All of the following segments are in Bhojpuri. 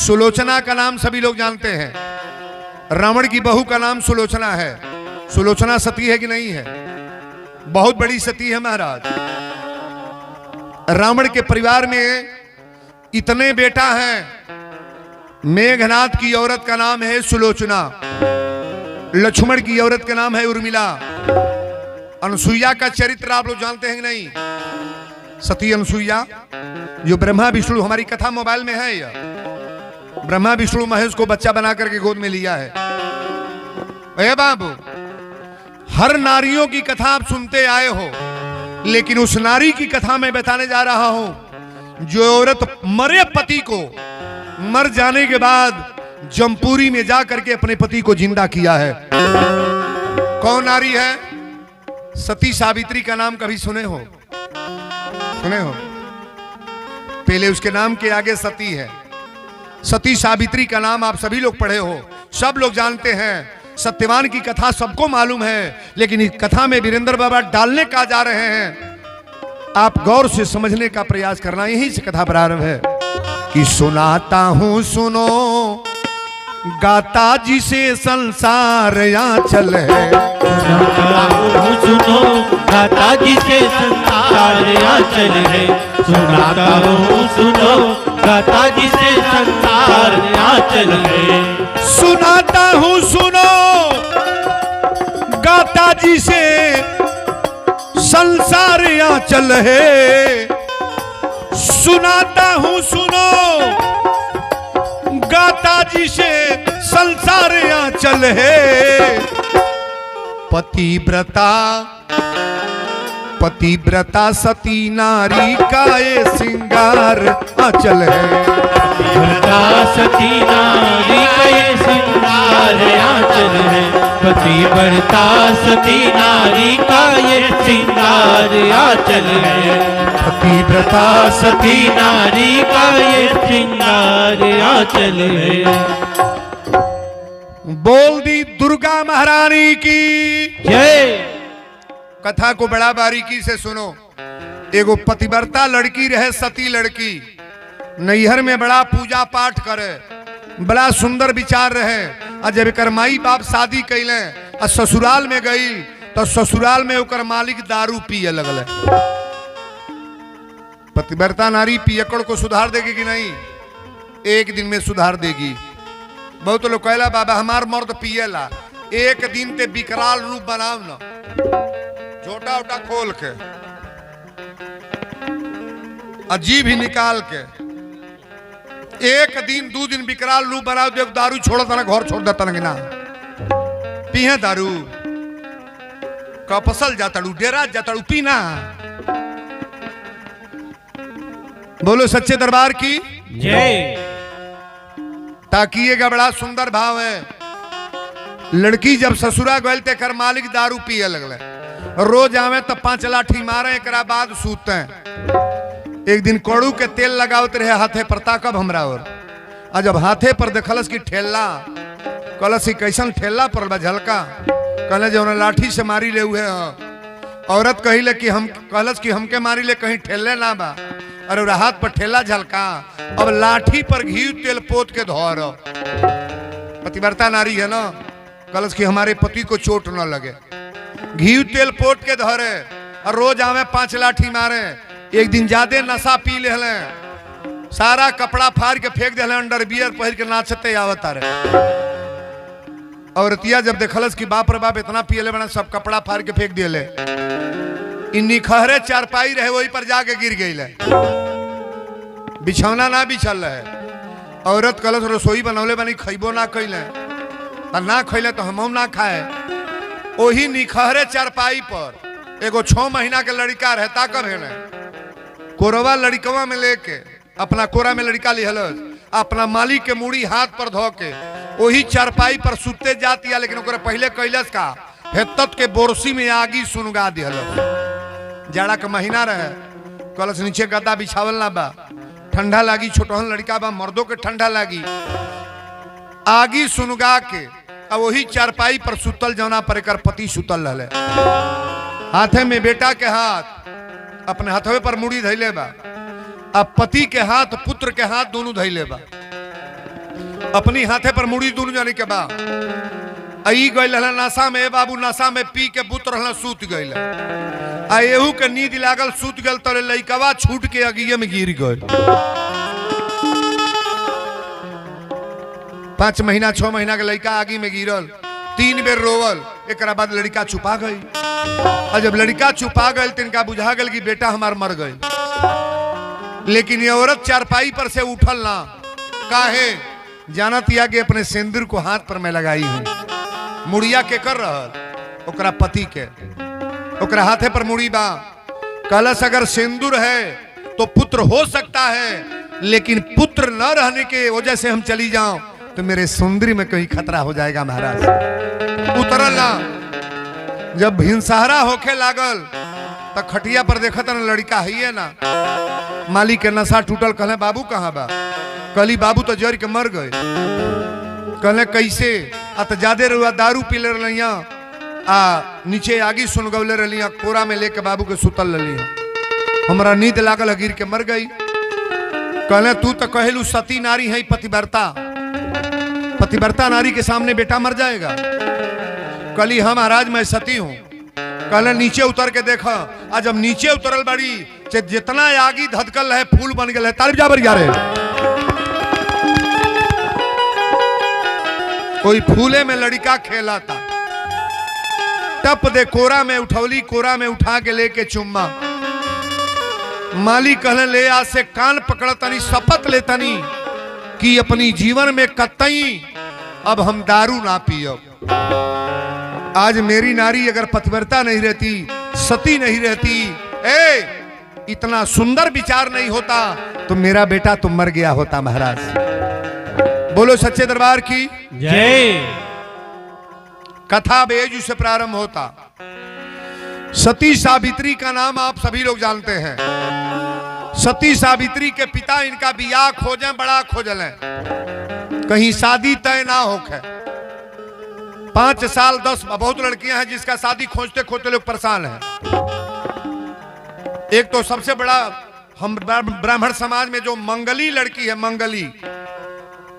सुलोचना का नाम सभी लोग जानते हैं। रावण की बहू का नाम सुलोचना है। सुलोचना सती है कि नहीं है? बहुत बड़ी सती है महाराज। रावण के परिवार में इतने बेटा हैं। मेघनाथ की औरत का नाम है सुलोचना, लक्ष्मण की औरत का नाम है उर्मिला, अनसुईया का चरित्र आप लोग जानते हैं कि नहीं? सती अनसुईया जो ब्रह्मा विष्णु, हमारी कथा मोबाइल में है, यह ब्रह्मा विष्णु महेश को बच्चा बना करके गोद में लिया है। ए बाबू, हर नारियों की कथा आप सुनते आए हो, लेकिन उस नारी की कथा मैं बताने जा रहा हूं जो औरत मरे पति को मर जाने के बाद जमपुरी में जा करके अपने पति को जिंदा किया है। कौन नारी है? सती सावित्री का नाम कभी सुने हो? सुने हो? पहले उसके नाम के आगे सती है। सती सावित्री का नाम आप सभी लोग पढ़े हो, सब लोग जानते हैं। सत्यवान की कथा सबको मालूम है, लेकिन इस कथा में वीरेंद्र बाबा डालने का जा रहे हैं। आप गौर से समझने का प्रयास करना। यही से कथा प्रारंभ है कि सुनाता हूं सुनो, गाता जिसे संसार आंचल है। सुनाता हूं सुनो, गाता जिसे संसार आंचल है। सुनाता हूं सुनो, गाता जिसे संसार आंचल है। सुनाता हूं सुनो, गाता जिसे संसार आंचल है। सुनाता हूं सुनो, गाता जिसे संसार आंचल है। पतिव्रता सती नारी का ये श्रृंगार आंचल है। पतिव्रता सती नारी का ये श्रृंगार आंचल है। पतिव्रता सती नारी का ये श्रृंगार आंचल है। पतिव्रता सती नारी का ये श्रृंगार आंचल है। बोल दी दुर्गा महारानी की जय। कथा को बड़ा बारीकी से सुनो। एगो पतिव्रता लड़की रहे, सती लड़की, नैहर में बड़ा पूजा पाठ करे, बड़ा सुंदर विचार रहे। और जब एक माई बाप शादी कैले और ससुराल में गई तो ससुराल में ओकर मालिक दारू पिए लगल। पतिव्रता नारी पियकड़ को सुधार देगी कि नहीं? एक दिन में सुधार देगी। बहुत लोग कहला बाबा हमार मर्द पिएला, एक दिन ते विकराल रूप बनाओ ना, छोटा उटा खोल के अजीब ही निकाल के, एक दिन दो दिन विकराल रूप बनाओ, देख दारू छोड़ता ना, घर छोड़ देता ना, पीहे दारू कपसल जाता, डेरा जाता, पीना। बोलो सच्चे दरबार की जय। ताकिएगा, बड़ा सुंदर भाव है। लड़की जब ससुरा गल ते कर मालिक दारू पिए लगले, रोज आवे तो 5 लाठी मारे, एक बाद सूते हैं। एक दिन कड़ू के तेल लगावत रहे हाथे पर, ताकब हमरा और जब हाथे पर देखलस की ठेला, कलस कैसन ठेला पर बा झलका, कहले जो लाठी से मारी ले हुए। औरत कहिले कि हम, कहलस कि हमके मारी ले, कहीं ठेले ना बा। अरे हाथ पर ठेला झलका, अब लाठी पर घी तेल पोत के धोर। पतिव्रता नारी है ना, कलश कि हमारे पति को चोट न लगे, घी तेल पोत के धरे और रोज आवे 5 लाठी मारे। एक दिन ज्यादा नशा पी ले, सारा कपड़ा फाड़ के फेंक दिले, अंडरवियर पहन के नाचते आवता रहे। औरतिया जब देखलस कि बाप रे बाप इतना पियले बना, सब कपड़ा फाड़ के फेंक दिले। इन्नी खहरे चारपाई रहे, वही पर जाके गिर गई, बिछौना ना बिछल है। औरत कलश रसोई बनौले बनी, खैबो ना कैले, ना खैले तो हम ना खाए। ओही निखहरे चारपाई पर एगो 6 महीना के लड़का रहता, कब है कोरवा लड़कवा में लेके अपना कोरा में लड़का लिहलस, अपना मालिक के मुड़ी हाथ पर धो के वही चारपाई पर सुते जाती है। लेकिन ओकरे पहले कैलस का हेतत के बोरसी में आगी सुनगा दिहलस। जाड़ा का महीना रहे, कलश नीचे गद्दा बिछावल ना बा, ठंडा लागी, छोटहन लड़का बा, मर्दों के ठंडा लागी। आगी सुनगा के अब वही चारपाई पर सुतल, जौना पर एकर पति सुतल रहले। हाथे में बेटा के हाथ, अपने हाथवे पर मुड़ी धैले बा, अब पति के हाथ पुत्र के हाथ दोनों धैले बा। अपनी हाथे पर मुड़ी दूर जाने के बाद आई गई नशा में बाबू नशा में पी के पुत्र सूत गई आ एहू के नींद लागल सूत गल तो लइकवा छूट के अगिए में गिर गए 5 महीना 6 महीना के लड़का आगे में गिरल 3 बेर रोवल एक बाद लड़का छुपा गई और जब लड़का छुपा गई तो इनका बुझा गल कि बेटा हमार मर गई। लेकिन ये औरत चारपाई पर से उठल ना काहे जानत या कि अपने सिंदूर को हाथ पर मैं लगाई हूं। मुड़िया के कर रहल ओकरा पति के ओकरा हाथे पर मुड़ी बा कलश अगर सिंदूर है तो पुत्र हो सकता है लेकिन पुत्र न रहने के वजह से हम चली जाऊं तो मेरे सुंदरी में कहीं खतरा हो जाएगा महाराज। उतरल ना जब भिनसहरा होके लागल तो खटिया पर देखा था लड़का है ना मालिक के नशा टूटल कहले बाबू कहाँ बा कली बाबू तो जर के मर गए कहले कैसे तो ज्यादा रुआ दारू पी ले रहिया आ नीचे आगी सुन गवले रहिया कोरा में लेके बाबू के सुतल रहिया हमरा नींद लागल गिर के मर गई। कहले तू तो कहलू सती नारी है पतिव्रता नारी के सामने बेटा मर जाएगा। कली हम महाराज मैं सती हूं। कहले नीचे उतर के देखा आज जब नीचे उतरल बड़ी जितना आगी धधकल है फूल बन गए तारीफ जाबर जा रहे कोई फूले में लड़का खेला था टप दे कोरा में उठौली कोरा में उठा के लेके चुम्मा मालिक कहने ले आज से कान पकड़तनी शपथ लेतनी कि अपनी जीवन में कतई अब हम दारू ना पियब। आज मेरी नारी अगर पतिव्रता नहीं रहती सती नहीं रहती इतना सुंदर विचार नहीं होता तो मेरा बेटा तो मर गया होता महाराज। बोलो सच्चे दरबार की जय। कथा बेजू से प्रारंभ होता। सती सावित्री का नाम आप सभी लोग जानते हैं। सती सावित्री के पिता इनका बियाह खोजे बड़ा खोजल है कहीं शादी तय ना होके 5 साल 10 बहुत लड़कियां हैं जिसका शादी खोजते खोजते लोग परेशान हैं। एक तो सबसे बड़ा हम ब्राह्मण समाज में जो मंगली लड़की है मंगली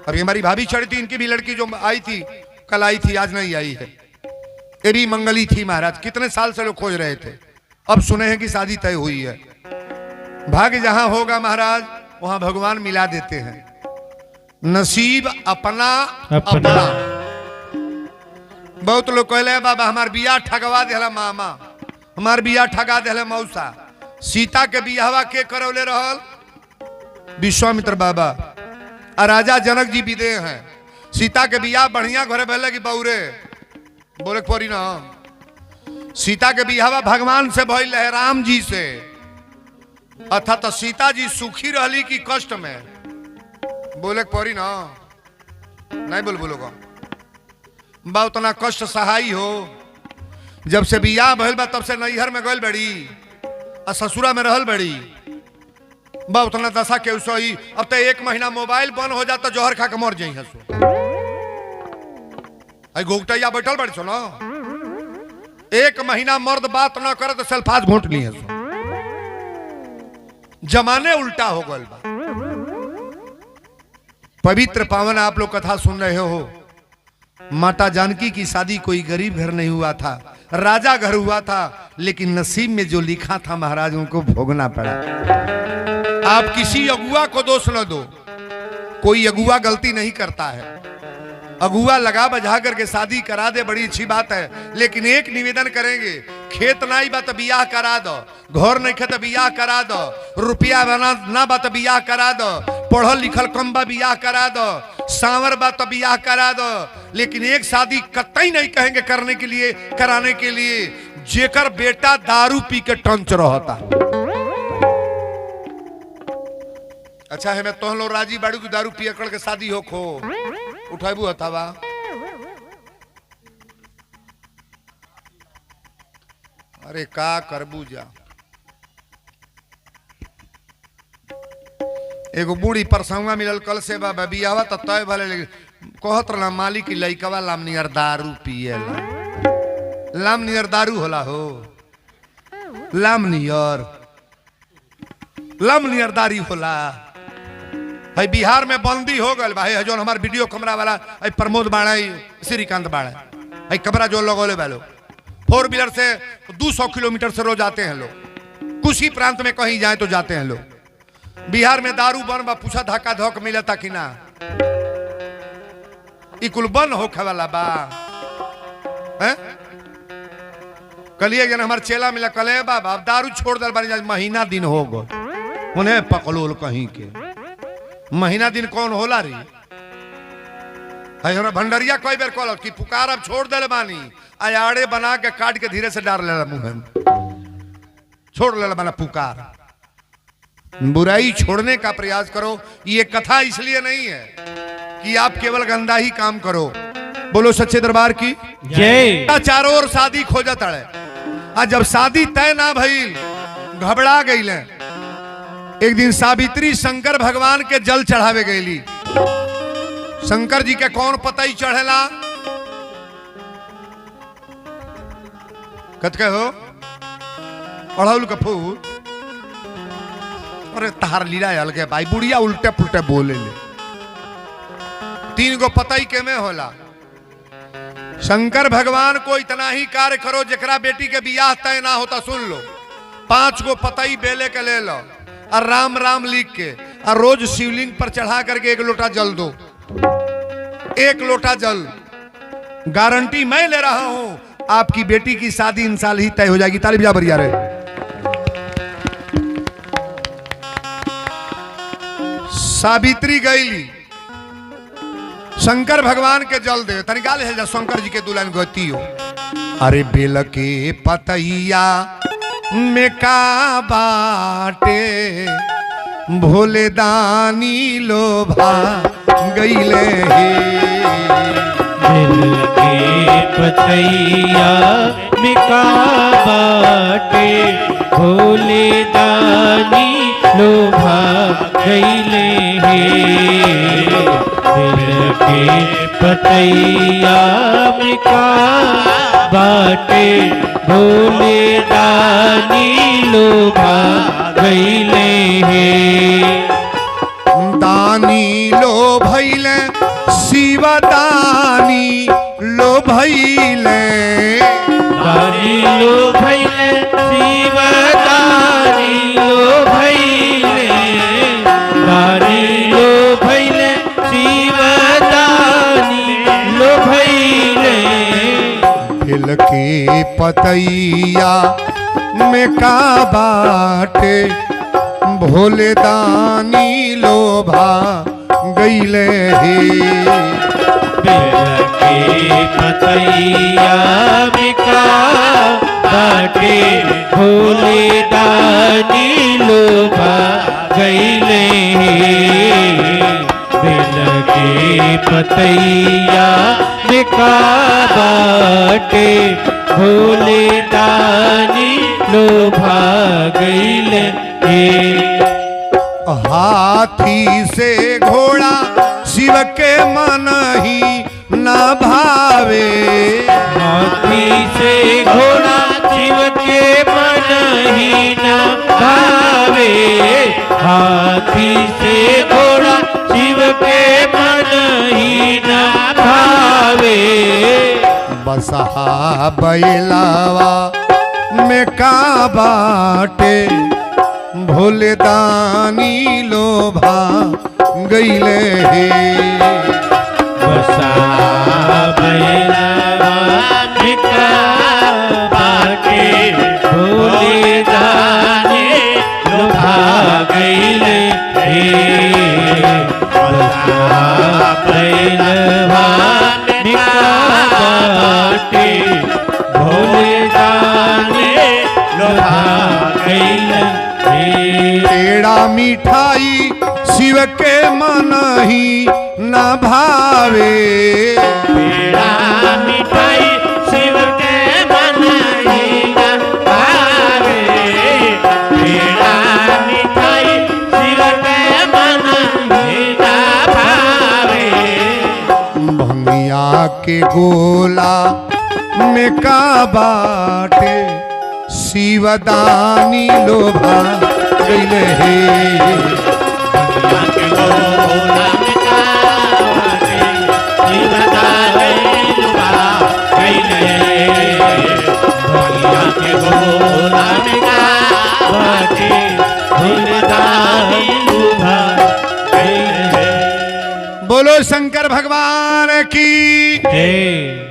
अभी हमारी भाभी चढ़ी थी इनकी भी लड़की जो आई थी कल आई थी आज नहीं आई है ये भी मंगली थी महाराज। कितने साल से लोग खोज रहे थे अब सुने हैं कि शादी तय हुई है। भाग्य जहां होगा महाराज वहां भगवान मिला देते हैं। नसीब अपना अपना। बहुत लोग कहले बाबा हमार बियाह ठगवा दिला मामा हमार बियाह ठगा दिला मौसा। सीता के बियाहवा के करौले रहल विश्वामित्र बाबा और राजा जनक जी विदेह हैं। सीता के बियाह बढ़िया घरे भले की बौरे बोले पड़ी ना सीता के बियाहवा भगवान से भइल है राम जी से अर्थात तो सीता जी सुखी रहली की कष्ट में बोले पड़ी ना नहीं बोलोगा बा उतना कष्ट सहाई हो। जब से बियाह भइल बा तब से नैहर में गइल बड़ी और ससुरा में रहल बड़ी बा उतना दशा के सही। अब तो 1 महीना मोबाइल बंद हो जाता जोहर खा के मर जाई गोगटैया बैठल बड़ी सुनो 1 महीना मर्द बात ना करे तो सल्फाज घोट ली है जमाने उल्टा हो गल बा। पवित्र पावन आप लोग कथा सुन रहे हो। माता जानकी की शादी कोई गरीब घर नहीं हुआ था राजा घर हुआ था लेकिन नसीब में जो लिखा था महाराज उनको भोगना पड़ा। आप किसी अगुआ को दोष न दो कोई अगुआ गलती नहीं करता है। अगुआ लगा बजा करके शादी करा दे बड़ी अच्छी बात है लेकिन एक निवेदन करेंगे खेत नहीं बा तो बियाह करा दो घर नहीं खे तो बियाह करा दो रुपया बना ना बा तो बियाह करा दो पढ़ल लिखल कम बा बियाह करा दो सांवर बा तो बियाह करा दो लेकिन एक शादी कतई नहीं कहेंगे करने के लिए कराने के लिए जेकर बेटा दारू पी के टंच रहता। अच्छा है मैं तो लोग राजी बाड़ू की दारू पिया कर के शादी हो खो उठाबू हथावा अरे का करबू जा। एगो बूढ़ी परसंगा मिलल कल से बाबा बियावा तो तय भले कहत रहा मालिक की लइकवा लामनियर दारू पिएला। लामनियर दारू होला हो लामनियर दारू होला है बिहार में बंदी हो गल भाई, जो हमार वीडियो कैमरा वाला है प्रमोद बाड़ा, श्रीकांत बाड़ा है कमरा जो लगोले वालों 4 व्हीलर से 200 किलोमीटर से रोज आते हैं लोग, कुछ प्रांत में कहीं जाए तो जाते हैं लोग। बिहार में दारू बन बा, पूछा धक्का धक मिलता कि ना, इकुल बन होखे वाला बा है? कलिए जन हमारे चेला मिला कले बाबा अब दारू छोड़ दल बानी, महीना दिन हो गए उन्हें पकड़ोल कहीं के, महीना दिन कौन होला रही है? भंडरिया कई बेर कहल कि पुकार अब छोड़ दे बानी, आड़े बना के काट के धीरे से डाल ले मुंह में, छोड़ ले बना पुकार। बुराई छोड़ने का प्रयास करो। ये कथा इसलिए नहीं है कि आप केवल गंदा ही काम करो। बोलो सच्चे दरबार की जय। चारों ओर शादी खोजत अड़े, आज जब शादी तय ना भइल घबरा गई। एक दिन सावित्री शंकर भगवान के जल चढ़ावे गईली। शंकर जी के कौन पता ही चढ़ेला? कत के हो अड़हुल का फूल। अरे तार लीला अलगे भाई, बुढ़िया उल्टे पुल्टे बोले ले। 3 गो पता ही के में होला। शंकर भगवान को इतना ही कार्य करो जकरा बेटी के बियाह तय ना होता, सुन लो 5 गो पतई बेले के ले लो और राम राम लिख के और रोज शिवलिंग पर चढ़ा करके 1 लोटा जल दो। 1 लोटा जल, गारंटी मैं ले रहा हूं आपकी बेटी की शादी इन साल ही तय हो जाएगी। ताली बजा बढ़िया रे। सावित्री गईली शंकर भगवान के जल दे, तनिकाल है शंकर जी के दुल्हन गति हो। अरे बेल के पतैया में का बाटे, भोले दानी लोभा गईले हे। दिल के पतैया में का बाटे, भोले दानी लोभा गईले हे। दिल के पतैया में का बाटे, भोले दानी लोभा गईले हे। दानी लो भैले शिव दानी लो भैले, दानी लो भैले शिव दानी लो भैले, दानी लो भैले शिव दानी लो भैले। दिल के पतैया में का बाटे, भोले दानी लोभा गईले हे। दिल के पतैया में का बाटे, भोले दानी लोभा गईले हे। दिल के पतैया में का बाटे, भोले दानी लोभा गईले हे। हाथी से घोड़ा शिव के मन ही ना भावे, हाथी से घोड़ा शिव के मन ही न भावे, हाथी से घोड़ा शिव के मन ही न भावे। बसहा बैलावा में का बाटे, भोले दानी लोभा गईले हे। बसा बैलवा में का बाटे, भोले दानी लोभा गईले हे। बसा बैलवा में का बाटे, भोले दानी लोभा गईले हे। पेड़ा मिठाई शिव के मन ही ना भावे, पेड़ा मिठाई शिव के मन ही न भावे, पेड़ा मिठाई शिव के मन ही न भावे। भंगिया के गोला में का बाटे, शिवदानी लोभा गईले हे। के गोला में काटे सीधा लुका कैले भैया के गोला में काटे सीधा लुका कैले। बोलो शंकर भगवान की। जय।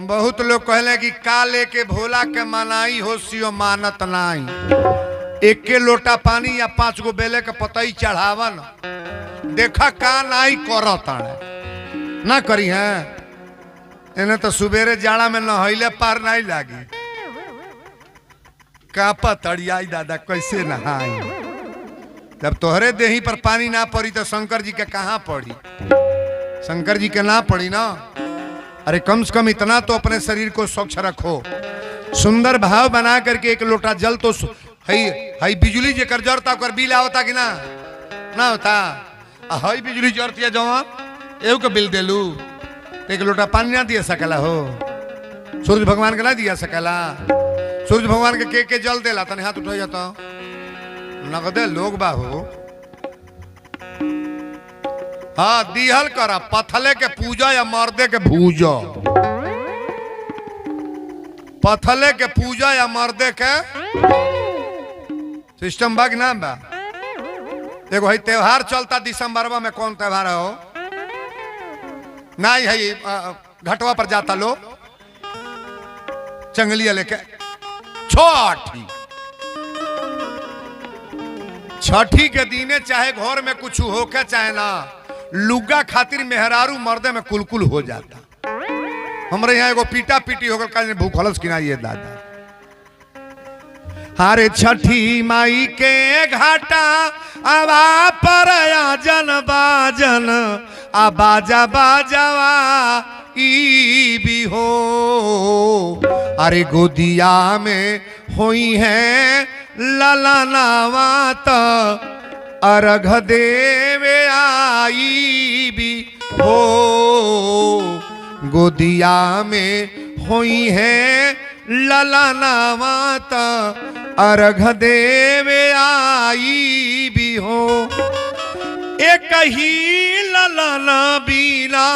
बहुत लोग कहले कि का लेके भोला के मनाई हो सियो मानत नाई। एक के लोटा पानी या 5 गो बेले के पतई चढ़ावन देखा का नाई करत ना करी है। इन्हें तो सुबेरे जाड़ा में नहैले पार नहीं लागी। का पतड़ियाई दादा कैसे नहाई। जब तोहरे देही पर पानी ना पड़ी तो शंकर जी के कहाँ पड़ी। शंकर जी के ना पड़ी ना। अरे कम से कम इतना तो अपने शरीर को स्वच्छ रखो। सुंदर भाव बना करके एक लोटा जल तो हई बिजली जेकर जरता ओकर बिल आवता कि ना होता। हई बिजली जरती है जवान एव के बिल देलू एक लोटा पानी ना दिया सकला हो। सूर्य भगवान के ना दिया सकला। सूर्य भगवान के जल देला तने हाथ उठा जाता नगदे लोग बाहो। हाँ दिहल करा पथले के पूजा या मर्दे के भूजा। पथले के पूजा या मर्दे के सिस्टम बाग नाम बा। देखो भाई त्योहार चलता दिसंबरवा में। कौन त्योहार है हो नहीं है घटवा पर जाता लो चंगलिया लेके छठी के दीने चाहे घर में कुछ होके चाहे ना लुगा खातिर मेहरारू मर्दे में कुलकुल हो जाता। हमरे यहाँ एगो पीटा पीटी होकर कल भूखलस कि ना ये दादा। हरे छठी माई के घाटा आवा पर जन बाजन आ बाजा बाजावा ई भी हो। अरे गोदिया में होई है ललनावा त अर्घ देवे आई भी हो। गोदिया में होई है ललनावा त अर्घ देवे आई भी हो। एक ही ललना बीना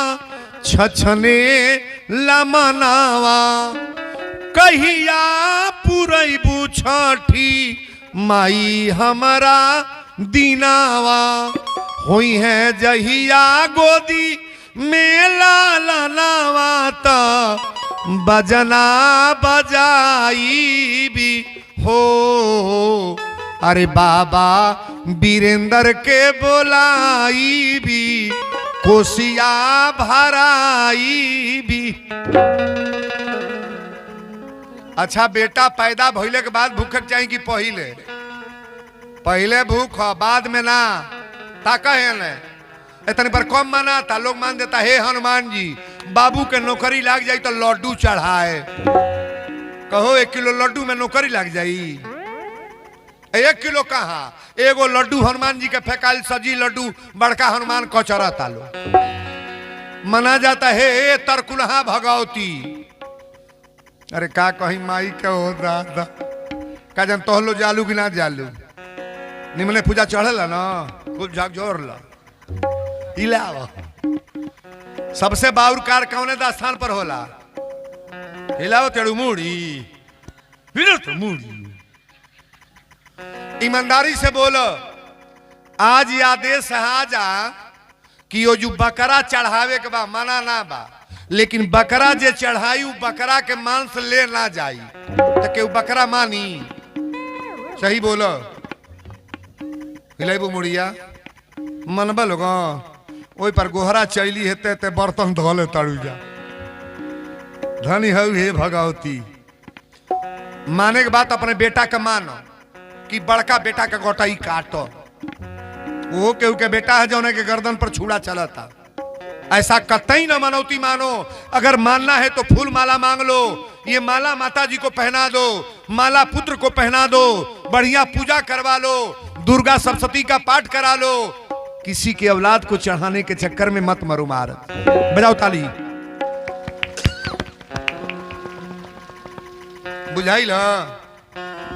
छछने लमनावा कहिया पुरैबू छठी माई हमारा दीनावा। होई है जहिया गोदी में लालनावा त बजना बजाई भी हो। अरे बाबा वीरेंद्र के बोलाई भी कोसिया भराई भी। अच्छा बेटा पैदा भइले के बाद भूखक चाहिए कि पहले भूख बाद में ना ताका है ना। इतने पर कम माना था लोग मान देता हे हनुमान जी बाबू के नौकरी लग जाई तो लड्डू चढ़ाए। कहो 1 किलो लड्डू में नौकरी लग जाई। 1 किलो कहाँ एगो लड्डू हनुमान जी के फेंकाल सजी लड्डू बड़का हनुमान कचरा तालो मना जाता है तरकुलहा भगवती। अरे का कहीं माई के हो दादा का जन तोहलो जालू कि ना जालू निमने पूजा चढ़ेला ना खूब झकझोर ला हिलावा। सबसे बाउर कार कौने स्थान पर होला हिलाओ तेड़ू मूड़ी हिलो तो मूड़ी। ईमानदारी से बोलो आज ये आदेश आ जा कि यो जो बकरा चढ़ावे के बा मना ना बा लेकिन बकरा जे चढ़ाई बकरा के मांस ले ना जाई तो के बकरा मानी। सही बोलो हिलाइबू मुड़िया मनबा लोग ओई पर गोहरा चैली हेते ते बर्तन धोले ताड़ू जा धनी हऊ हे भगवती। माने के बात अपने बेटा के मानो कि बड़का बेटा का गोटाई काटो। वो केहू के बेटा है जो के गर्दन पर छुड़ा चला था। ऐसा कतई न मनौती मानो। अगर मानना है तो फूल माला मांग लो। ये माला माता जी को पहना दो माला पुत्र को पहना दो बढ़िया पूजा करवा लो दुर्गा सप्तशती का पाठ करा लो। किसी की औलाद को चढ़ाने के चक्कर में मत मरो मार। बजाओ ताली बुझाई ला।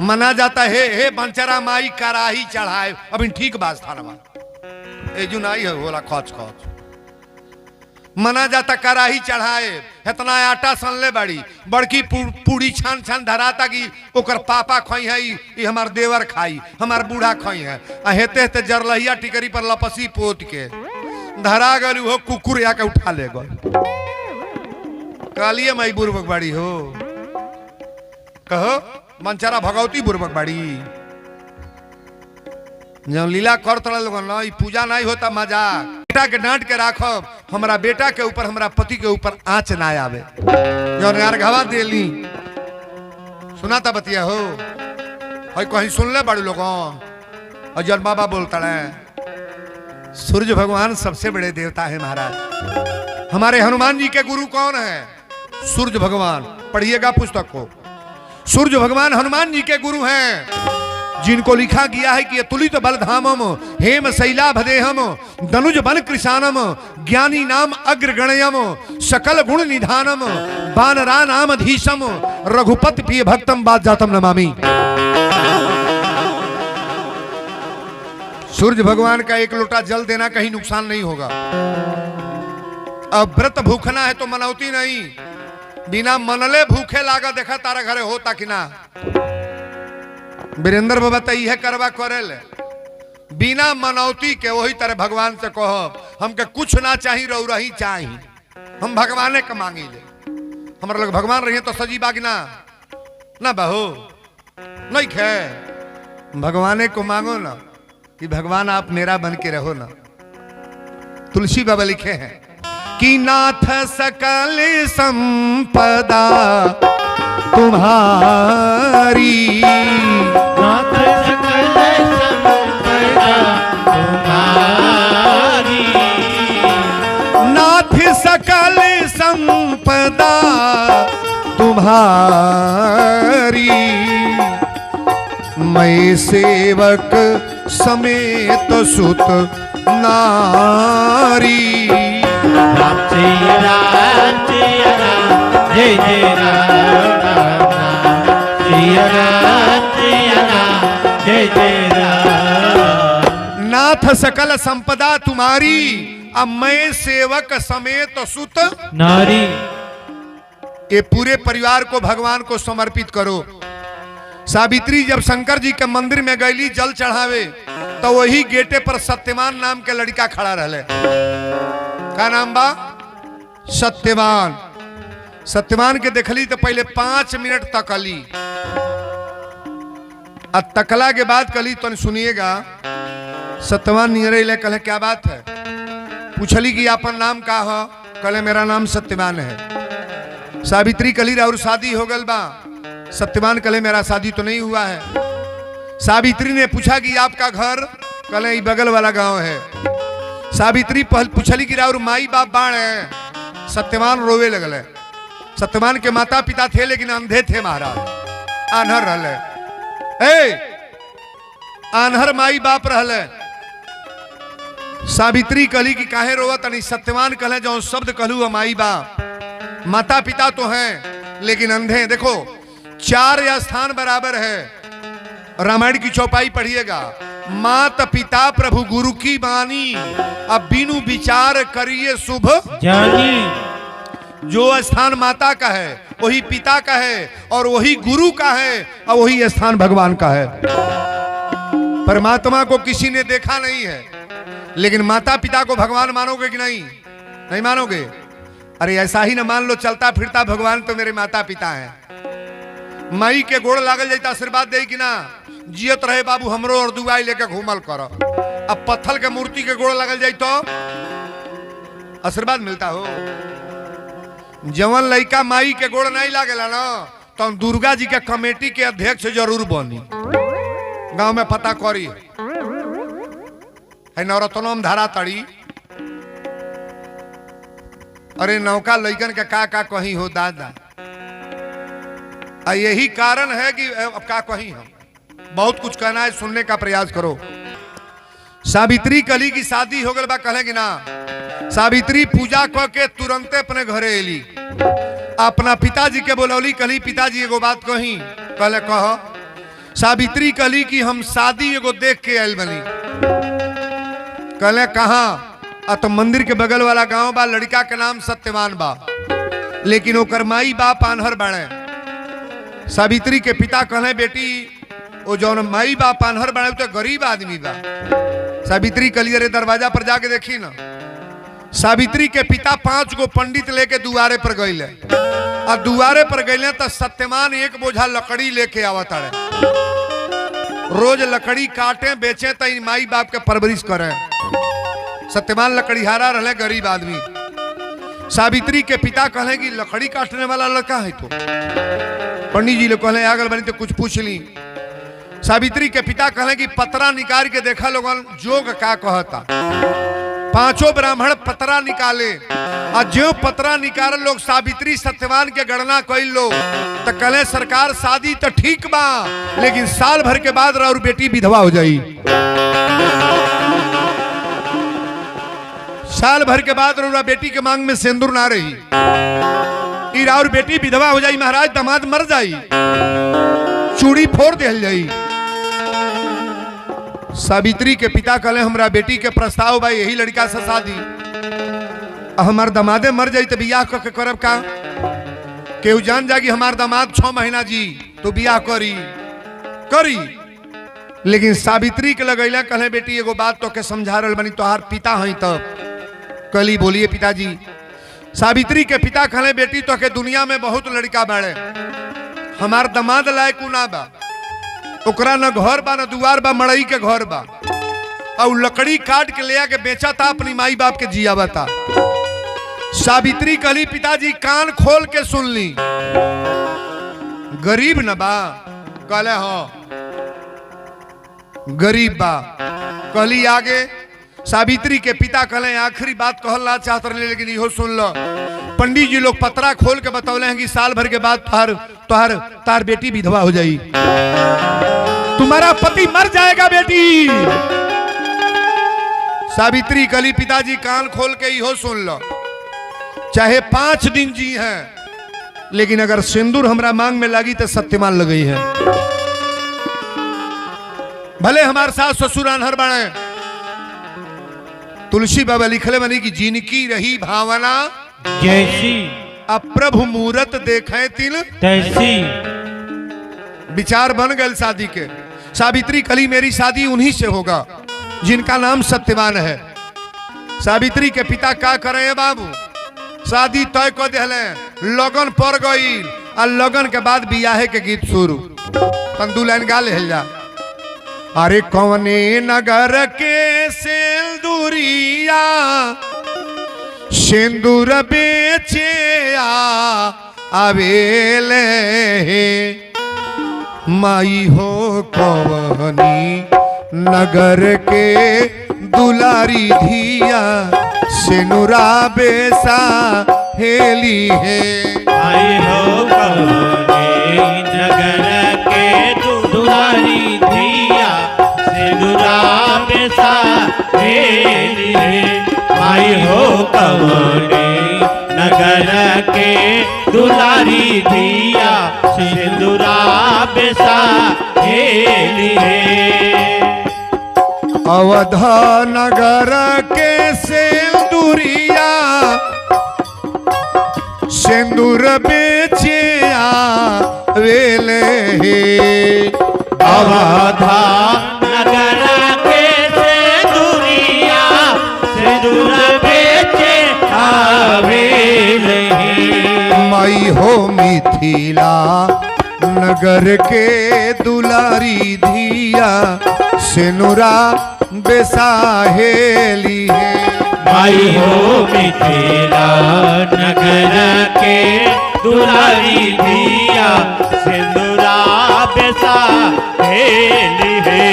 मना जाता है हे बंचरा माई कराही चढ़ाए। अब इन ठीक बात था एजू नहीं है होला खच खच मना जाता कराही चढ़ाए इतना आटा सनले बाड़ी बड़की पूड़ी छान छान धराता कि ओकर पापा खोई है ई हमार देवर खाई हमार बूढ़ा खोई है आ हेते हेते जरलहिया टिकरी पर लपसी पोत के धरा गल हो कुकुर आके उठा ले गल कालिए माई बुर्बक बाड़ी हो कहो मंचरा भगवती बुर्बक बाड़ी जब लीला कर लोग ना पूजा नहीं होता मजाक बेटा के डांट के राखब हमारा बेटा के ऊपर हमारा पति के ऊपर आंच ना आवे जो यार घवा देली सुना था बतिया हो और कहीं सुन ले बड़े लोगों और जन बाबा बोलता है सूर्य भगवान सबसे बड़े देवता है महाराज हमारे हनुमान जी के गुरु कौन है सूर्य भगवान पढ़िएगा पुस्तक को सूर्य भगवान हनुमान जी के गुरु हैं जिनको लिखा गया है कि तुलित बलधामम हेम शैलाभदेहम दनुज बल कृशानम ज्ञानी नाम अग्रगणयम सकल गुण निधानम बानरा नाम धीशम रघुपति प्रिय भक्तम बात जातम नमामि। सूर्य भगवान का एक लोटा जल देना कहीं नुकसान नहीं होगा। अब व्रत भूखना है तो मनौती नहीं बिना मनले भूखे लागा देखा तारा घरे होता कि ना वीरेंद्र बाबा तो यह करवा करेल बिना मनौती के वही तरह भगवान से कहो हमके कुछ ना चाहिए रो रही चाहिए हम भगवाने के मांगी ले हमारे लोग भगवान रही तो सजी बागी ना बहू नहीं खे भगवाने को मांगो ना कि भगवान आप मेरा बन के रहो ना। तुलसी बाबा लिखे हैं कि नाथ सकल संपदा तुम्हारी नाथ सकल संपदा तुम्हारी नाथ सकल संपदा तुम्हारी मैं सेवक समेत सुत नारी राम जय राम जय राम जय जय राम जय राम जय राम जय जय राम। नाथ सकल संपदा तुम्हारी अब मैं सेवक समेत सुत नारी ये पूरे परिवार को भगवान को समर्पित करो। सावित्री जब शंकर जी के मंदिर में गईली जल चढ़ावे तो वही गेटे पर सत्यवान नाम के लड़का खड़ा रहले। का नाम बा सत्यवान। सत्यवान के देखली तो पहले 5 मिनट तकली और तकला के बाद कली तो सुनिएगा सत्यवान नियरे ले कहे क्या बात है पूछली कि अपन नाम का हो कले मेरा नाम सत्यवान है। सावित्री कली और शादी हो गल बा सत्यवान कले मेरा शादी तो नहीं हुआ है। सावित्री ने पूछा कि आपका घर कले बगल वाला गांव है। सावित्री पूछली कि और माई बाप बाण है। सत्यवान रोवे लगल। सत्यवान के माता पिता थे लेकिन अंधे थे महाराज आन्हर रहले आन्हर माई बाप रहले। सावित्री कहली कि काहे रोवत नहीं। सत्यवान कहले जो शब्द कहलू माई बाप माता पिता तो हैं लेकिन अंधे। देखो 4 स्थान बराबर है। रामायण की चौपाई पढ़िएगा माता पिता प्रभु गुरु की बानी अब बिनु विचार करिए शुभ जानी। जो स्थान माता का है वही पिता का है और वही गुरु का है और वही स्थान भगवान का है। परमात्मा को किसी ने देखा नहीं है लेकिन माता पिता को भगवान मानोगे कि नहीं? नहीं मानोगे? अरे ऐसा ही ना मान लो चलता फिरता भगवान तो मेरे माता पिता हैं। माई के गोड़ लागल जाता आशीर्वाद दे कि ना जियत रहे बाबू हमरो और दुआई लेके घूमल करो। अब पत्थर के मूर्ति के गोड़ लागल जाए तो आशीर्वाद मिलता हो। जवन लड़का माई के गोड़ नहीं लागेला ना तो दुर्गा जी के कमेटी के अध्यक्ष जरूर बनी। गांव में पता करी है नवरत्नम धारा तड़ी। अरे नौका लैकन के का कहीं हो दादा। यही कारण है कि अब का कहीं हम बहुत कुछ कहना है सुनने का प्रयास करो। सावित्री कली की शादी हो गल बा कहे कि ना। सावित्री पूजा क के तुरंते अपने घरे एली अपना पिताजी के बोलौली कली पिताजी एगो बात कही कहले कह। सावित्री कली कि हम शादी एगो देख के आयल बनी कहले कहाँ? तो मंदिर के बगल वाला गांव बा, लड़का के नाम सत्यवान बा, लेकिन ओकर माई बाप आन्हर बाड़े। सावित्री के पिता कहले बेटी वो जौन माई बाप आन्हर बाड़े तो गरीब आदमी बा। सावित्री कहली रे दरवाजा पर जाके देखी ना। सावित्री के पिता 5 गो पंडित लेके दुआरे पर गईले, और दुआरे पर गईले तो सत्यवान एक बोझा लकड़ी लेके आवत है। रोज लकड़ी काटे बेचे तो माई बाप के परवरिश करे। सत्यवान लकड़ीहारा रहे, गरीब आदमी। सावित्री के पिता कहले कि लकड़ी काटने वाला लड़का है तो पंडित जी लोग कहले आगल बनी तो कुछ पूछ ली। सावित्री के पिता कहले कि पतरा निकाल के देखा लोगन जोग का कहता। 5 ब्राह्मण पतरा निकाले, और जो पतरा निकाल लोग सावित्री सत्यवान के गणना कैल लो तो कहले सरकार शादी तो ठीक बा, लेकिन साल भर के बाद और बेटी विधवा हो जाई। साल भर के बाद और बेटी के मांग में सिंदूर ना रही, और बेटी विधवा हो जाई महाराज, दामाद मर जाई, चूड़ी फोड़ दिल जाई। सावित्री के पिता कहले हमरा बेटी के प्रस्ताव भाई यही लड़का से शादी, हमार दमादे मर जाई तो बियाह करके करब का? केहू जान जागी हमार दामाद 6 महीना जी तो बियाह करी। लेकिन सावित्री के लगैला कहले बेटी एगो बात तो के समझा रहल बनी, तोहार पिता हई तब। कली बोलिए पिताजी। सावित्री के पिता कहले बेटी तो के दुनिया में बहुत लड़का बाड़े, हमार दामाद लायक ना बा, ओकरा न घर बा न दुआर बा, मड़ई के घर बा, और लकड़ी काट के ले आके बेचा था अपनी माई बाप के जिया बता। सावित्री कहली पिताजी कान खोल के सुन ली, गरीब न बा? कहले हाँ गरीब बा। कहली आगे। सावित्री के पिता कहले आखिरी बात कहला चाहत रहे, लेकिन इहो सुन लो। पंडित जी लोग पतरा खोल के बतौले हैं कि साल भर के बाद तार बेटी विधवा हो जाई, तुम्हारा पति मर जाएगा बेटी। सावित्री कहली पिताजी कान खोल के इहो सुन लो, चाहे 5 दिन जी हैं, लेकिन अगर सिंदूर हमरा मांग में लगी तो सत्यवान लगई है। भले हमारे सास ससुर अनहर बने, तुलसी बाबा लिखले बनी कि जिनकी रही भावना जैसी अप्रभु मूरत देखे तिल तैसी। विचार बन गए शादी के। सावित्री कली मेरी शादी उन्हीं से होगा जिनका नाम सत्यवान है। सावित्री के पिता क्या करे हैं बाबू? शादी तय कर दिले, लगन पड़ गई, और लगन के बाद बियाहे के गीत शुरू। तंदू लाइन गा ले जा। अरे कौने नगर के सिंदूरिया सिंदूर बेचे आवेले, माई हो कवनी नगर के दुलारी धिया सिनुरा बेसा हेली है। आई हो कवनी नगर के दुलारी धिया सिनुरा बेसा हेली है। आई हो कवनी नगर के दुलारी धिया सिंदूरा बेसा हेली है। अवध नगर के सिंदूरिया सिंदूर बेचे आवेले, अवधा नगर के सिंदूरिया सिंदूर बेचे आवेले। माई हो मिथिला नगर के दुलारी धिया सिनुरा बेसाहेली है। माई हो मिथिला नगर के दुलारी धिया सिंदूरा बेसा हेली है।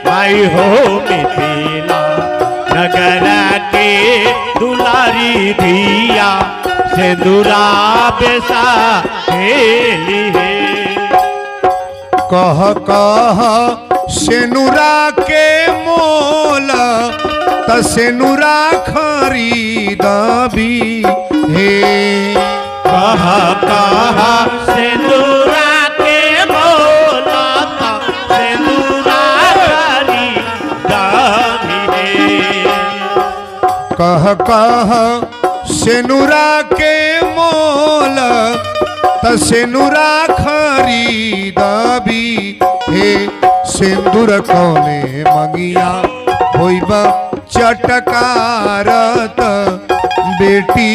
माई हो मिथिला नगर के दुलारी धिया सिंदूरा बेसा हेली है। कह कह सेनुरा के मोल त सेनुरा खरीदबी हे। कहा कहा सिंदूरा के मोल त सिंदूरा खरीदबी हे। कह कह सेनुरा के मोल त सेनुरा खरीदबी हे सिंदूर कौने मंगिया होइबा चटकारत बेटी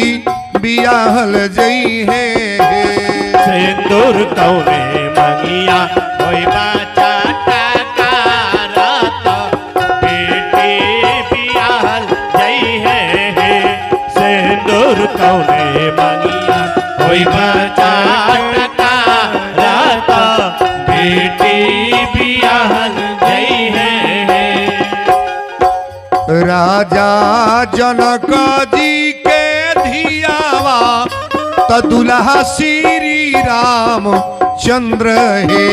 बियाहल जई है सिंदूर कौने मंगिया होइबा चटकारत बेटी बियाहल जई है सिंदूर कौने मंगिया होइबा चटकारत बेटी बियाहल जई है। राजा जनक जी के धियावा त दुल्हा श्री राम चंद्र है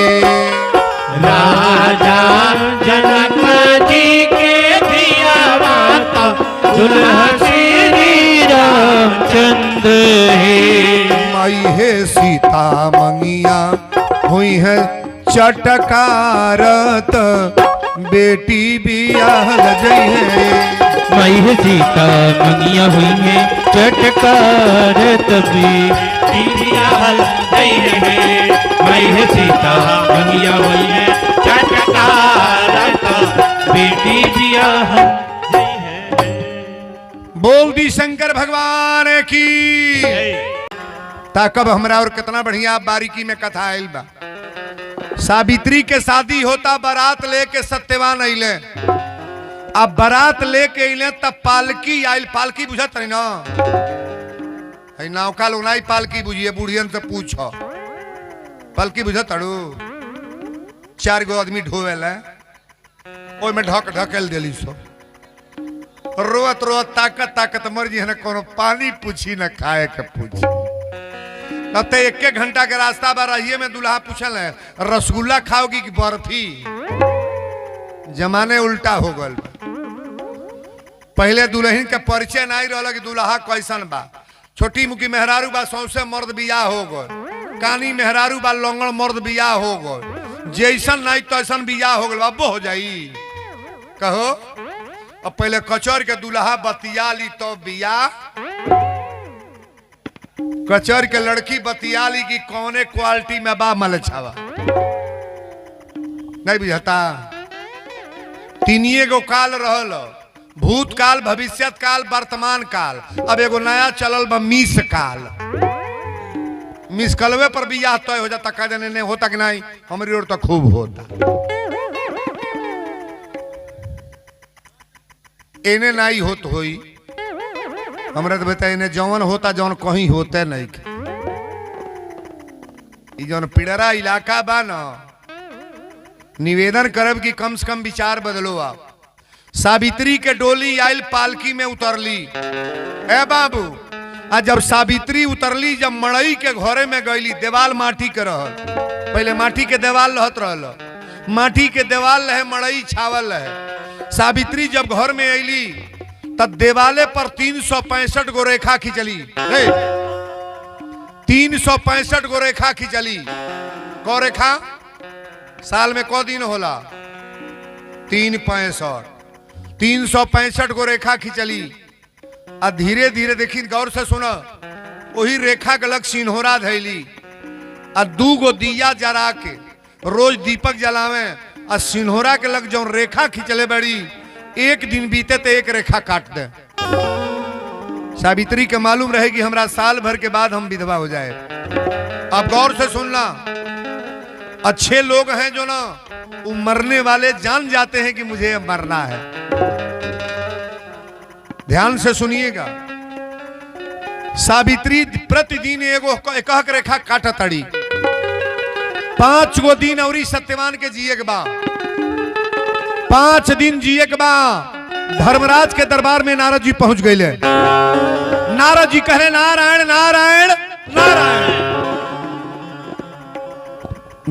राजा जनक जी के धियावा त दुल्हा श्री रामचंद्र है माई है सीता मंगिया हुई है चटकारत बेटी बियाहल जई है माई है सीता मंगिया हुई है चटकारत बेटी बियाहल जई है माई है सीता मंगिया हुई है चटकारत बेटी बियाहल जई है। बोल दी शंकर भगवान की ताकब हमरा और कितना बढ़िया बारीकी में कथा आयल बा। सावित्री के शादी होता बारात लेके सत्यवान अइले अब बारात लेके अइले तब पालकी आइल पालकी बुझत रही ना है नौका लोग नहीं पालकी बुझिए बुढ़ियन से पूछो पालकी बुझत अड़ू 4 गो आदमी ढोवेल ओय में ढक ढकेल देली सो रोत रोत ताकत ताकत मर जी है कोनो पानी पूछी न खाए के पूछी तब एक घंटा के रास्ता बा रहिए में दुल्हा पूछल है रसगुल्ला खाओगी कि बर्फी जमाने उल्टा हो गल पहले दुल्हन के परिचय नहीं रहा कि दुल्हा कैसन बा छोटी मुखी मेहरारू बा सौसे मर्द बियाह हो गए कानी मेहरारू बा लंगड़ मर्द बियाह हो गए जैसन नहीं तैसन बियाह हो गल अब हो जाई कहो अब पहले कचर के दुल्हा बतिया ली तो बियाह कचर के लड़की बतिया ली की कौने क्वालिटी में बा मलछावा नहीं बुझता तीनिए गो काल रहल भूतकाल भविष्यत काल वर्तमान काल अब एगो नया चलल बा मिस काल मिस कलवे पर बियाह तय हो जाता का जाने नहीं होता कि नहीं हमारी ओर तो खूब होता एने नहीं होत होई हमरा तो बताइए ने जौन होता जौन कहीं होते नहीं जौन पिड़रा इलाका बा न निवेदन करब कि कम से कम विचार बदलो आप सावित्री के डोली आयल पालकी में उतरली ए बाबू आज जब सावित्री उतरली जब मड़ई के घरे में गईली देवाल माटी के रहल पहले माटी के देवाल रहत रहल माटी के देवाल रहे मड़ई छावल रहे सावित्री जब घर में अली तब देवाले पर 365 गो रेखा खिंचली 365 गो रेखा खिंचली कौ रेखा साल में कौ दिन होला 365 गो रेखा खिंचली आ धीरे धीरे देखी गौर से सुना वही रेखा के लग सिन्होरा धैली आ 2 गो दिया जरा के रोज दीपक जलावे आ सिन्होरा के लग जो रेखा खिंचले बड़ी एक दिन बीते तो एक रेखा काट दे सावित्री के मालूम रहे कि हमरा साल भर के बाद हम विधवा हो जाए। अब गौर से सुनना अच्छे लोग हैं जो ना वो मरने वाले जान जाते हैं कि मुझे मरना है। ध्यान से सुनिएगा सावित्री प्रतिदिन एक रेखा काटा तड़ी 5 गो दिन और सत्यवान के जिए के बा 5 दिन जिए के बा धर्मराज के दरबार में नारद जी पहुंच गए। नारद जी कहे नारायण नारायण नारायण।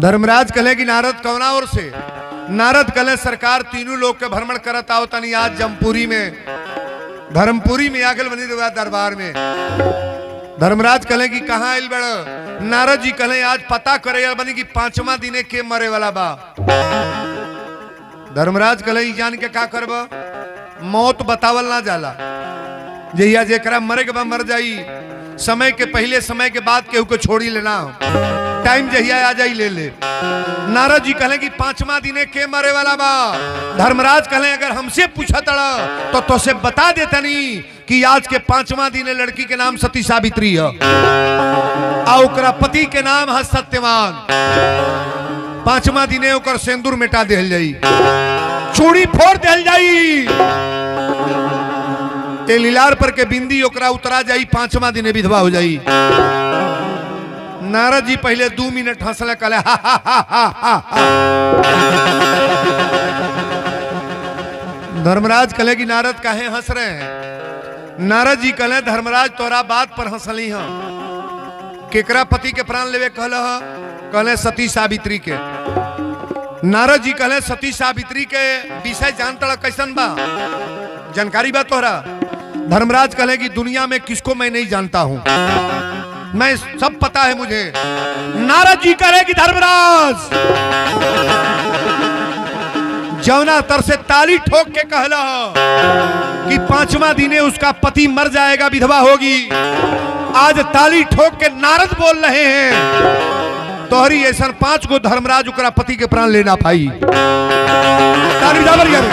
धर्मराज कहे कि नारद कौना ओर से नारद कहे सरकार तीनों लोग के भ्रमण करता हो तनी आज जमपुरी में धर्मपुरी में आगल बनी रहा दरबार में। धर्मराज कहे कि कहाँ आयल बड़ नारद जी कहे आज पता करे बनी कि 5वां दिने के मरे वाला बा। धर्मराज कहे जान के का करब मौत बतावल ना जाला जहिया जेकरा मरे के बाद मर जाई, समय के पहले समय के बाद केहू को छोड़ी लेना हो, टाइम जहिया आ जाई ले ले। नारद जी कहले कि 5वां दिने के मरे वाला बा। धर्मराज कहले अगर हमसे पूछा तड़ा तो तोसे बता देतनी कि आज के 5वां दिने लड़की के नाम सती सावित्री है और ओकरा पति के नाम है सत्यवान। 5वां दिने ओकर सिंदूर मिटा देल जाई, चूड़ी फोड़ देल जाई, ते लीलार पर के बिंदी ओकरा उतरा जाई, 5वां दिने विधवा हो जाई। नारद जी पहले 2 मिनट हंसले, कहले हा हा हा हा हा। धर्मराज कहले कि नारद काहे हंस रहे हैं? नारद जी कहले धर्मराज तोरा बात पर हंसली हम। केकरा पति के प्राण लेवे कहले सती सावित्री के। नारद जी कहले सती सावित्री के विषय जानता कैसन बा, जानकारी बा तोहरा? धर्मराज कहले कि दुनिया में किसको मैं नहीं जानता हूं, मैं सब पता है मुझे। नारद जी कह रहे कि धर्मराज जौना तर से ताली ठोक के कहला कि 5वां दिने उसका पति मर जाएगा, विधवा होगी, आज ताली ठोक के नारद बोल रहे हैं। तोहरी ऐसा 5 गो धर्मराज उकरा पति के प्राण लेना पाई। ताली बराबर कर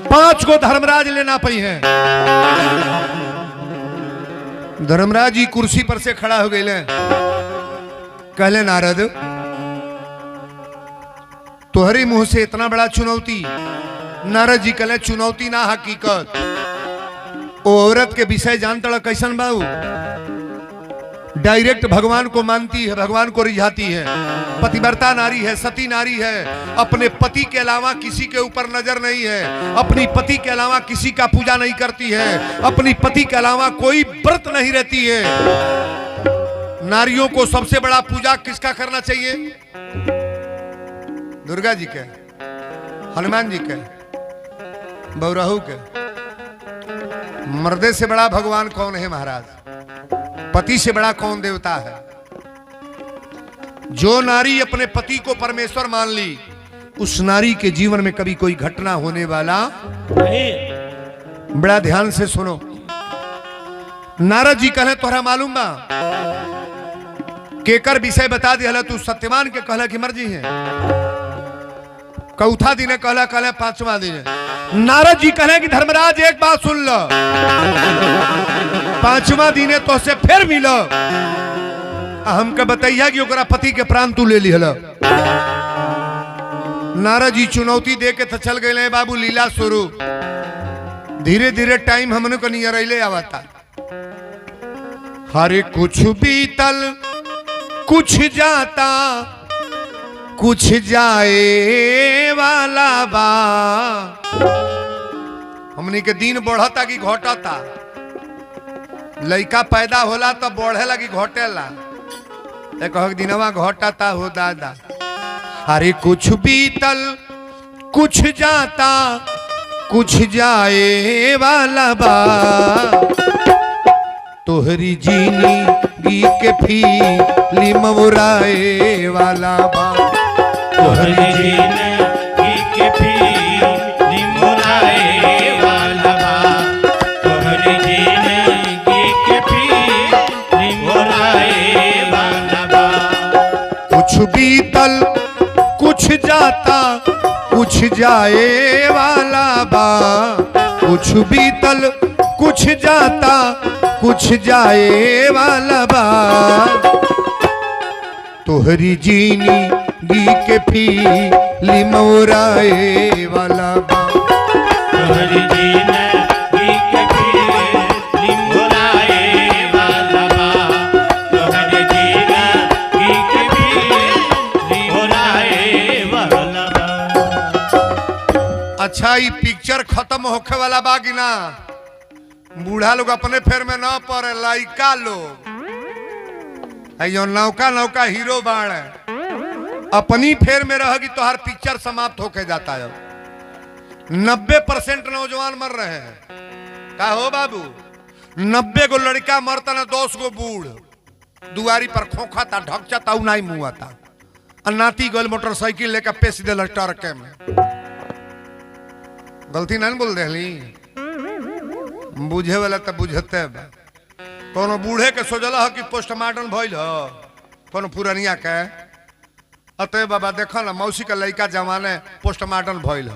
5 गो धर्मराज लेना पाई है। धर्मराज जी कुर्सी पर से खड़ा हो गए, कहले नारद तोहरे मुंह से इतना बड़ा चुनौती। नारद जी कहले चुनौती ना हकीकत। ओ औरत के विषय जानता कैसन बाबू, डायरेक्ट भगवान को मानती है, भगवान को रिझाती है, पतिव्रता नारी है, सती नारी है, अपने पति के अलावा किसी के ऊपर नजर नहीं है, अपनी पति के अलावा किसी का पूजा नहीं करती है, अपनी पति के अलावा कोई व्रत नहीं रहती है। नारियों को सबसे बड़ा पूजा किसका करना चाहिए? दुर्गा जी के, हनुमान जी के, बौराहू के। मर्दे से बड़ा भगवान कौन है महाराज? पति से बड़ा कौन देवता है? जो नारी अपने पति को परमेश्वर मान ली, उस नारी के जीवन में कभी कोई घटना होने वाला नहीं। बड़ा ध्यान से सुनो। नारद जी कहे तोहरा मालूम बा केकर विषय बता दिया, तू सत्यवान के कहला कि मर्जी है। चौथा दिन कहला, कहला 5वां दिन। नारद जी कहे कि धर्मराज एक बात सुन लो, 5वां दिन तो से फिर मिलो, हमके बताइया कि ओकरा पति के प्राण तू ले लिहल। नारद जी चुनौती दे के तो चल गए बाबू, लीला शुरू। धीरे धीरे टाइम हमने को नहीं रही आवता। हरे कुछ बीतल कुछ जाता, कुछ जाए वाला बा। हमनी के दिन बढ़ता कि घटता? लड़का पैदा होला तो बढ़े लगी घटेला, एक दिनवा घटता हो दादा। अरे कुछ बीतल कुछ जाता, कुछ जाए वाला बा। तोहरी जिंदगी के फिल्म मुराए वाला बा। तोहरी जिंदगी के फिल्म मुराए वाला बा। तोहरी जिंदगी के फिल्म मुराए वाला बा। कुछ बीतल कुछ जाता, कुछ जाए वाला बा। कुछ बीतल कुछ जाता, कुछ जाए वाला बा। तोहरी जिंदगी के फिल्म मुराए वाला बा। तोहरी जिंदगी के फिल्म मुराए वाला बा। तोहरी जिंदगी के फिल्म मुराए वाला बा। अच्छा ये पिक्चर खत्म होखे वाला बा कि ना? बूढ़ा लोग अपने फेर में ना पड़े, लड़का लोग जो नौका नौका हीरो बाण अपनी फेर में रहेगी तो हर पिक्चर समाप्त होके जाता है। 90% नौजवान मर रहे हैं। का हो बाबू? 90 गो लड़का मरता ना, 10 गो बूढ़ दुआरी पर खोखता ढकचता नहीं मुआता। नाती गल मोटरसाइकिल लेकर पेश दिल ट्रक में। गलती नहीं बोल रही बुझे वाला तो बुझते कोनो बूढ़े के सोचल ह कि पोस्टमार्टम भइल ह कोनो पुरानिया के अतः बाबा देखो ना मौसी का लड़का जमाने पोस्टमार्टम भइल ह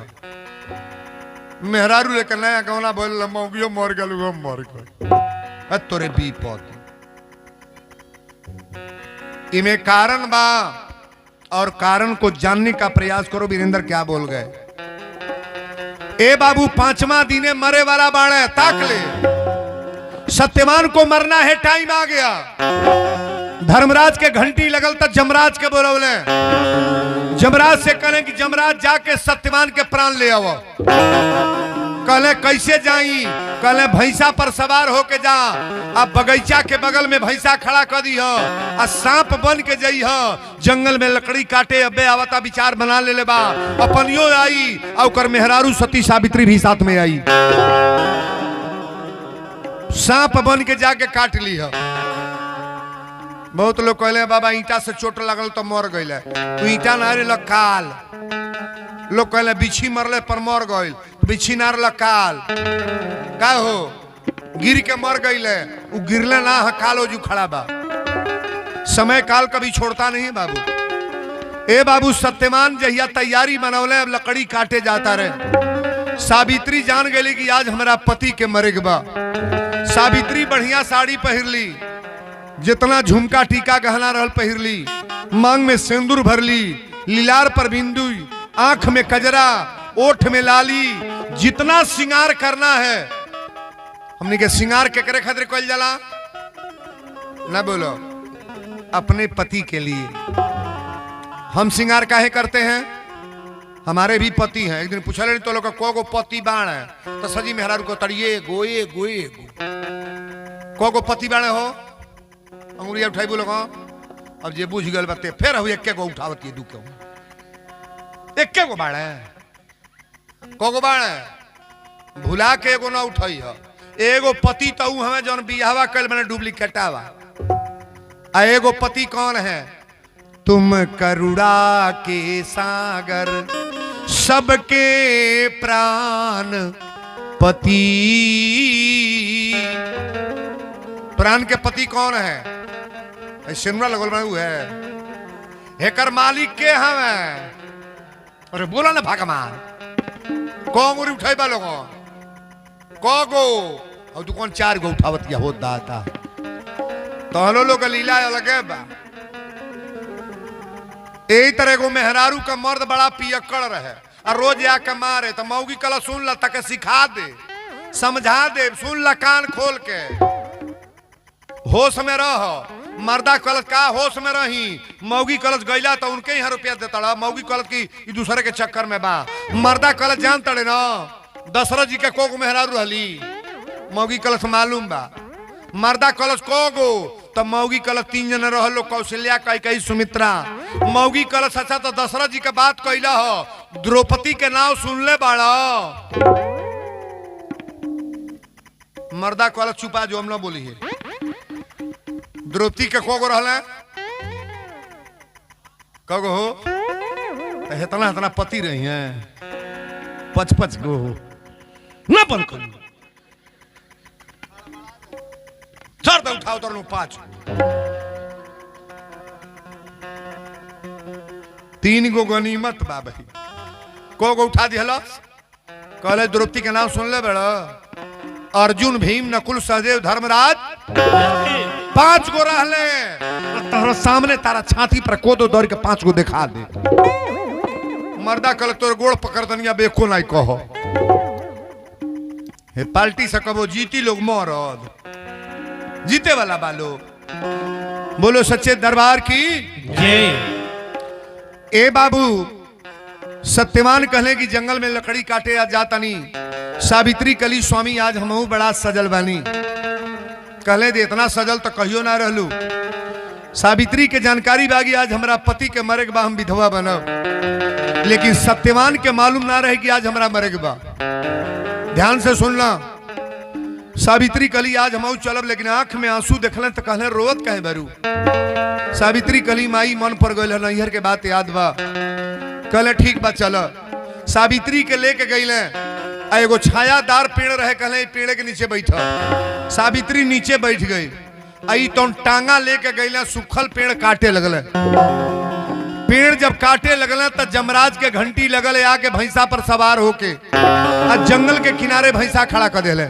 मेहरारू लेकर नया गौना बोल मौगियो मर गल मर गए तोरे विपद इमे कारण बा और कारण को जानने का प्रयास करो। वीरेंद्र क्या बोल गए? ए बाबू पांचवा दिने मरे वाला बाण है, ताक ले सत्यवान को मरना है, टाइम आ गया। धर्मराज के घंटी लगल तो जमराज के बोलौले, जमराज से कहले कि जमराज जाके सत्यवान के प्राण ले आओ। कहले कैसे जाई? कहले भैंसा पर सवार होके जा, अब बगीचा के बगल में भैंसा खड़ा कर दी हो, आ सांप बन के जाई हो, जंगल में लकड़ी काटे। अबे आवता विचार बना ले ले बा, अपनियो आई और मेहरारू सती सावित्री भी साथ में आई। सांप बन के जाके काट ली हो। बहुत लोग कहले बाबा ईंटा से चोट लगल तो मर गई, तू ईंटा ना रे काल। लोग कहले बिछी मरले पर मर गई, बिछी नार काल का हो गिर के मर गईले, वो गिरले ना कालो जो खड़ा बा। समय काल कभी छोड़ता नहीं बाबू। ए बाबू सत्यवान जहिया तैयारी बनौले, अब लकड़ी काटे जाता रहे। सावित्री जान गई कि आज हमारा पति के मरे के बा। सावित्री बढ़िया साड़ी पहिर ली, जितना झुमका टीका गहना रहल पहिर ली, मांग में सिंदूर भर ली, लीलार पर बिंदु, आंख में कजरा, ओठ में लाली, जितना श्रृंगार करना है। हमने के श्रृंगार के करे खातिर कल जाला ना, बोलो अपने पति के लिए। हम श्रृंगार काहे करते हैं? हमारे भी पति हैं। एक दिन पूछा ले तो लोग को पति बाण है, तो सजी मेहरारू को तड़िए गोए गोए को पति बाण हो, अंगुरिया उठाई बोलो। अब जे बुझ गल बते फिर हम एक को उठावत ये दुख एक को बाण है, को बाण है, भुला के एगो ना उठाई है। एगो पति तो हमें जौन बियाहवा कल मैंने डुप्लीकेटावा, आ एगो पति कौन है? तुम करुणा के सागर सबके प्राण पति। प्राण के पति कौन है? सिमरा लगल है, हेकर मालिक के हमें। अरे बोला ना भगवान को उठाई बा लोग को और तू कौन 4 गो उठावत या होत दाता। तो हलो लोग लीला अलग है बा। यही तरह को मेहरारू का मर्द बड़ा पियक्कड़ रहे और रोज आके मारे, तो मौगी कला सुन ला तक सिखा दे, समझा दे, सुन ला कान खोल के, होश में रह। मर्दा कलश का होश में रही, मौगी कलश गईला तो उनके यहाँ रुपया देता रहा। मौगी कलश की दूसरे के चक्कर में बा। मर्दा कलश जान तड़े ना, दशरथ जी के को मेहरारू रहली, मौगी कलश मालूम बा। मर्दा कलश को तो मौगी कलश 3 जन रह, कौशल्या कैकेयी सुमित्रा। मौगी कलश अच्छा तो दशरथ जी के बात कैला हो, द्रौपदी के नाम सुन ले बाड़ा। मर्दा कलश छुपा जो हम ना बोली है। द्रौपदी के को रहले कगो हो, इतना इतना पति रही हैं, 5-5 गो हो ना बन कर दर्द उठाओ तो 5 3 गो गनीमत बा भाई। को उठा दिहल, कहले द्रौपदी के नाम सुन ले बड़ा। अर्जुन भीम नकुल सहदेव धर्मराज 5 गो रहले। तारा सामने तारा छाती पर कोदो दौड़ के 5 गो दिखा दे। मर्दा कल तोर गोड़ पकड़ दनिया बेको नहीं कहो। हे पार्टी से कबो जीती लोग मरद, जीते वाला बालो। बोलो सच्चे दरबार की जय। ए बाबू सत्यवान कहले कि जंगल में लकड़ी काटे आज जाता नहीं। सावित्री कली स्वामी आज हमहू बड़ा सजल बानी। कहले दे इतना सजल तो कहियो ना रहलू। सावित्री के जानकारी बागी आज हमारा पति के मरे के बा, हम विधवा बनब। लेकिन सत्यवान के मालूम ना रहे कि आज हमारा मरे के बा। ध्यान से सुनना, सावित्री कली आज हम चलब, लेकिन आंख में आंसू देखल तो कहले रोवत कहे बरू। सावित्री कली माई मन पर गई नैहर के बात याद बा। कहले ठीक बा चल। सावित्री के लेके गईले आ एगो छायादार पेड़ रहे, कहले पेड़ के नीचे बैठा। सावित्री नीचे बैठ गई। आई तो टांगा लेके गईला, सूखल पेड़ काटे लगल। पेड़ जब काटे लगल तो जमराज के घंटी लगल, आके भैंसा पर सवार होके आ जंगल के किनारे भैंसा खड़ा कर दिले।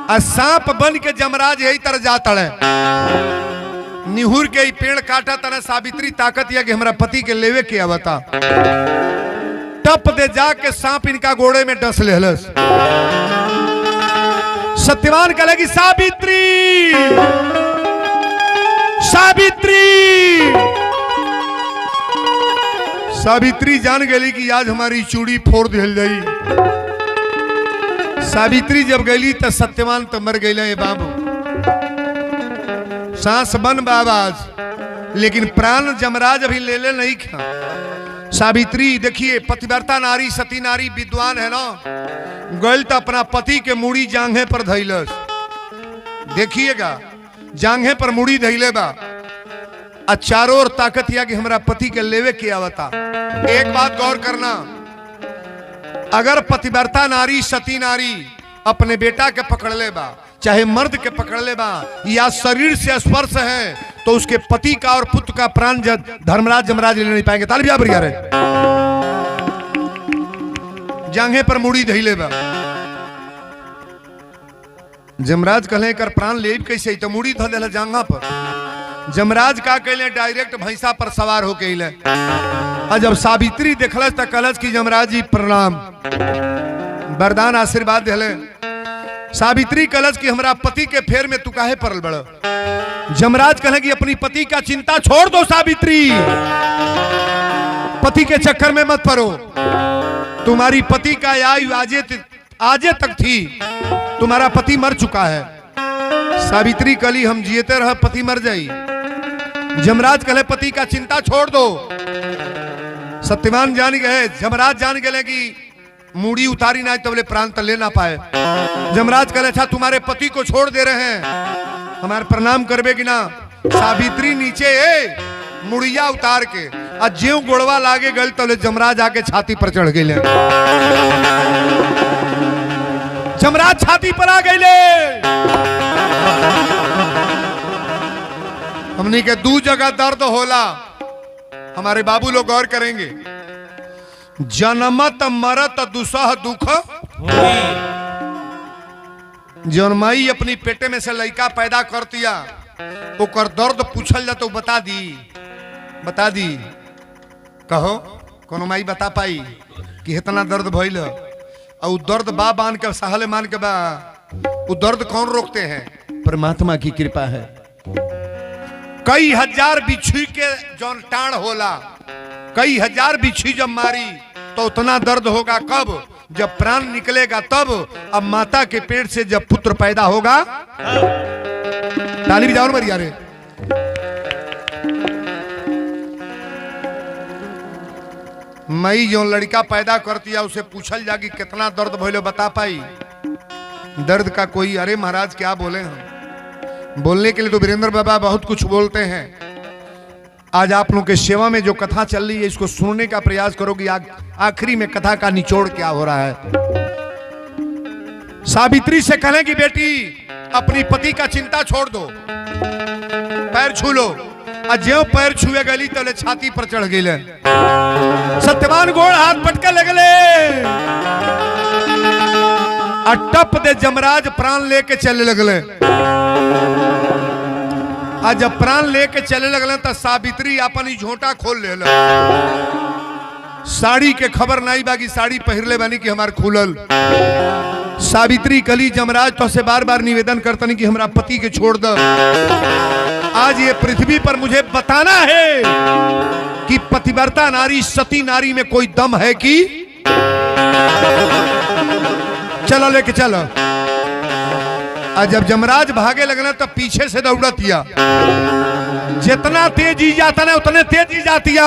आ सांप बन के जमराज यही तरह जाता है, निहुर के ही पेड़ काटा तना। सावित्री ताकत या कि हमारा पति के लेवे के आवता, टप दे जाके सांप इनका गोड़े में डस लेहलस। सत्यवान कहे कि सावित्री, सावित्री। सावित्री जान गई कि आज हमारी चूड़ी फोड़ दिल जाई। सावित्री जब गई तो सत्यवान तो मर गई बाबू, सांस बन बाबाज, लेकिन प्राण जमराज अभी ले ले नहीं खा। सावित्री देखिए पतिव्रता नारी, सती नारी, विद्वान है ना, गल तो अपना पति के मुड़ी जांघे पर धैलस। देखिएगा जांघे पर मुड़ी धैले बा, चारों ओर ताकत या कि हमारा पति के लेवे के आवता। एक बात गौर करना, अगर पतिव्रता नारी, सती नारी अपने बेटा के पकड़ ले बा, चाहे मर्द के पकड़ ले बा, या शरीर से स्पर्श है, तो उसके पति का और पुत्र का प्राण धर्मराज जमराज ले नहीं पाएंगे। तालियां बजा रहे। जांघे पर मुड़ी धैले बा। जमराज कहले कर प्राण ले कैसे, तो मुड़ी धो देला जांघा पर। जमराज का कहले डायरेक्ट भैंसा पर सवार होके अइले। और जब सावित्री देखलस तो कहलस कि जमराज जी प्रणाम, वरदान आशीर्वाद दिले। सावित्री कहलस कि हमरा पति के फेर में तू काहे पड़ल बड़। जमराज कहले कि अपनी पति का चिंता छोड़ दो सावित्री, पति के चक्कर में मत पड़ो। तुम्हारी पति का आयु आजे तक थी, तुम्हारा पति मर चुका है। सावित्री कहली हम जियते रह, पति मर जाई। जमराज कहले पति का चिंता छोड़ दो। सत्यवान जान गए, जमराज जान गए कि मूड़ी उतारी ना तो बोले प्राण तो ले ना पाए। जमराज कहले अच्छा तुम्हारे पति को छोड़ दे रहे हैं, हमारे प्रणाम करबे कि ना। सावित्री नीचे मुड़िया उतार के आज ज्यों गोड़वा लागे गल तो जमराज आके छाती पर चढ़ गए। जमराज छाती पर आ गए। हमने के दू जगह दर्द होला, हमारे बाबू लोग गौर करेंगे। जनमत मरत दुसह दुख, जौन माई अपनी पेटे में से लड़का पैदा कर दिया, ओकर दर्द पूछल जा तो बता दी। कहो कोनो माई बता पाई कि इतना दर्द भइल, और दर्द बा मान के सहले मान के बा, वो दर्द कौन रोकते हैं? परमात्मा की कृपा है। कई हजार बिच्छू के जौन टाण होला, कई हजार बिच्छू जब मारी तो उतना दर्द होगा कब? जब प्राण निकलेगा तब। अब माता के पेट से जब पुत्र पैदा होगा, ताली बजाओ मरिया रे। मई जो लड़का पैदा करती है उसे पूछल जागी कितना दर्द भइलो, बता पाई? दर्द का कोई, अरे महाराज क्या बोले हम, बोलने के लिए तो वीरेंद्र बाबा बहुत कुछ बोलते हैं। आज आप लोगों के सेवा में जो कथा चल रही है इसको सुनने का प्रयास करोगे। आखिरी में कथा का निचोड़ क्या हो रहा है। सावित्री से कहें कि बेटी अपनी पति का चिंता छोड़ दो, पैर छू लो। ज्यों पैर छुए गली तो छाती पर चढ़ गई। सत्यवान गोड़ हाथ पटके लगले, टप दे जमराज प्राण लेके चले लगले। आज जब प्राण लेके चले लगल तो सावित्री अपन ही झोंटा खोल ले। साड़ी के खबर नहीं बाकी साड़ी पहिरले बानी कि हमार खुलल। सावित्री कली जमराज तो से बार बार निवेदन करतनी कि हमारा पति के छोड़ दो। आज ये पृथ्वी पर मुझे बताना है कि पतिव्रता नारी, सती नारी में कोई दम है कि? चलो लेके चलो। और जब जमराज भागे लगना तो पीछे से दौड़तिया, जितना तेज ही जाता ना उतने तेज ही जातिया।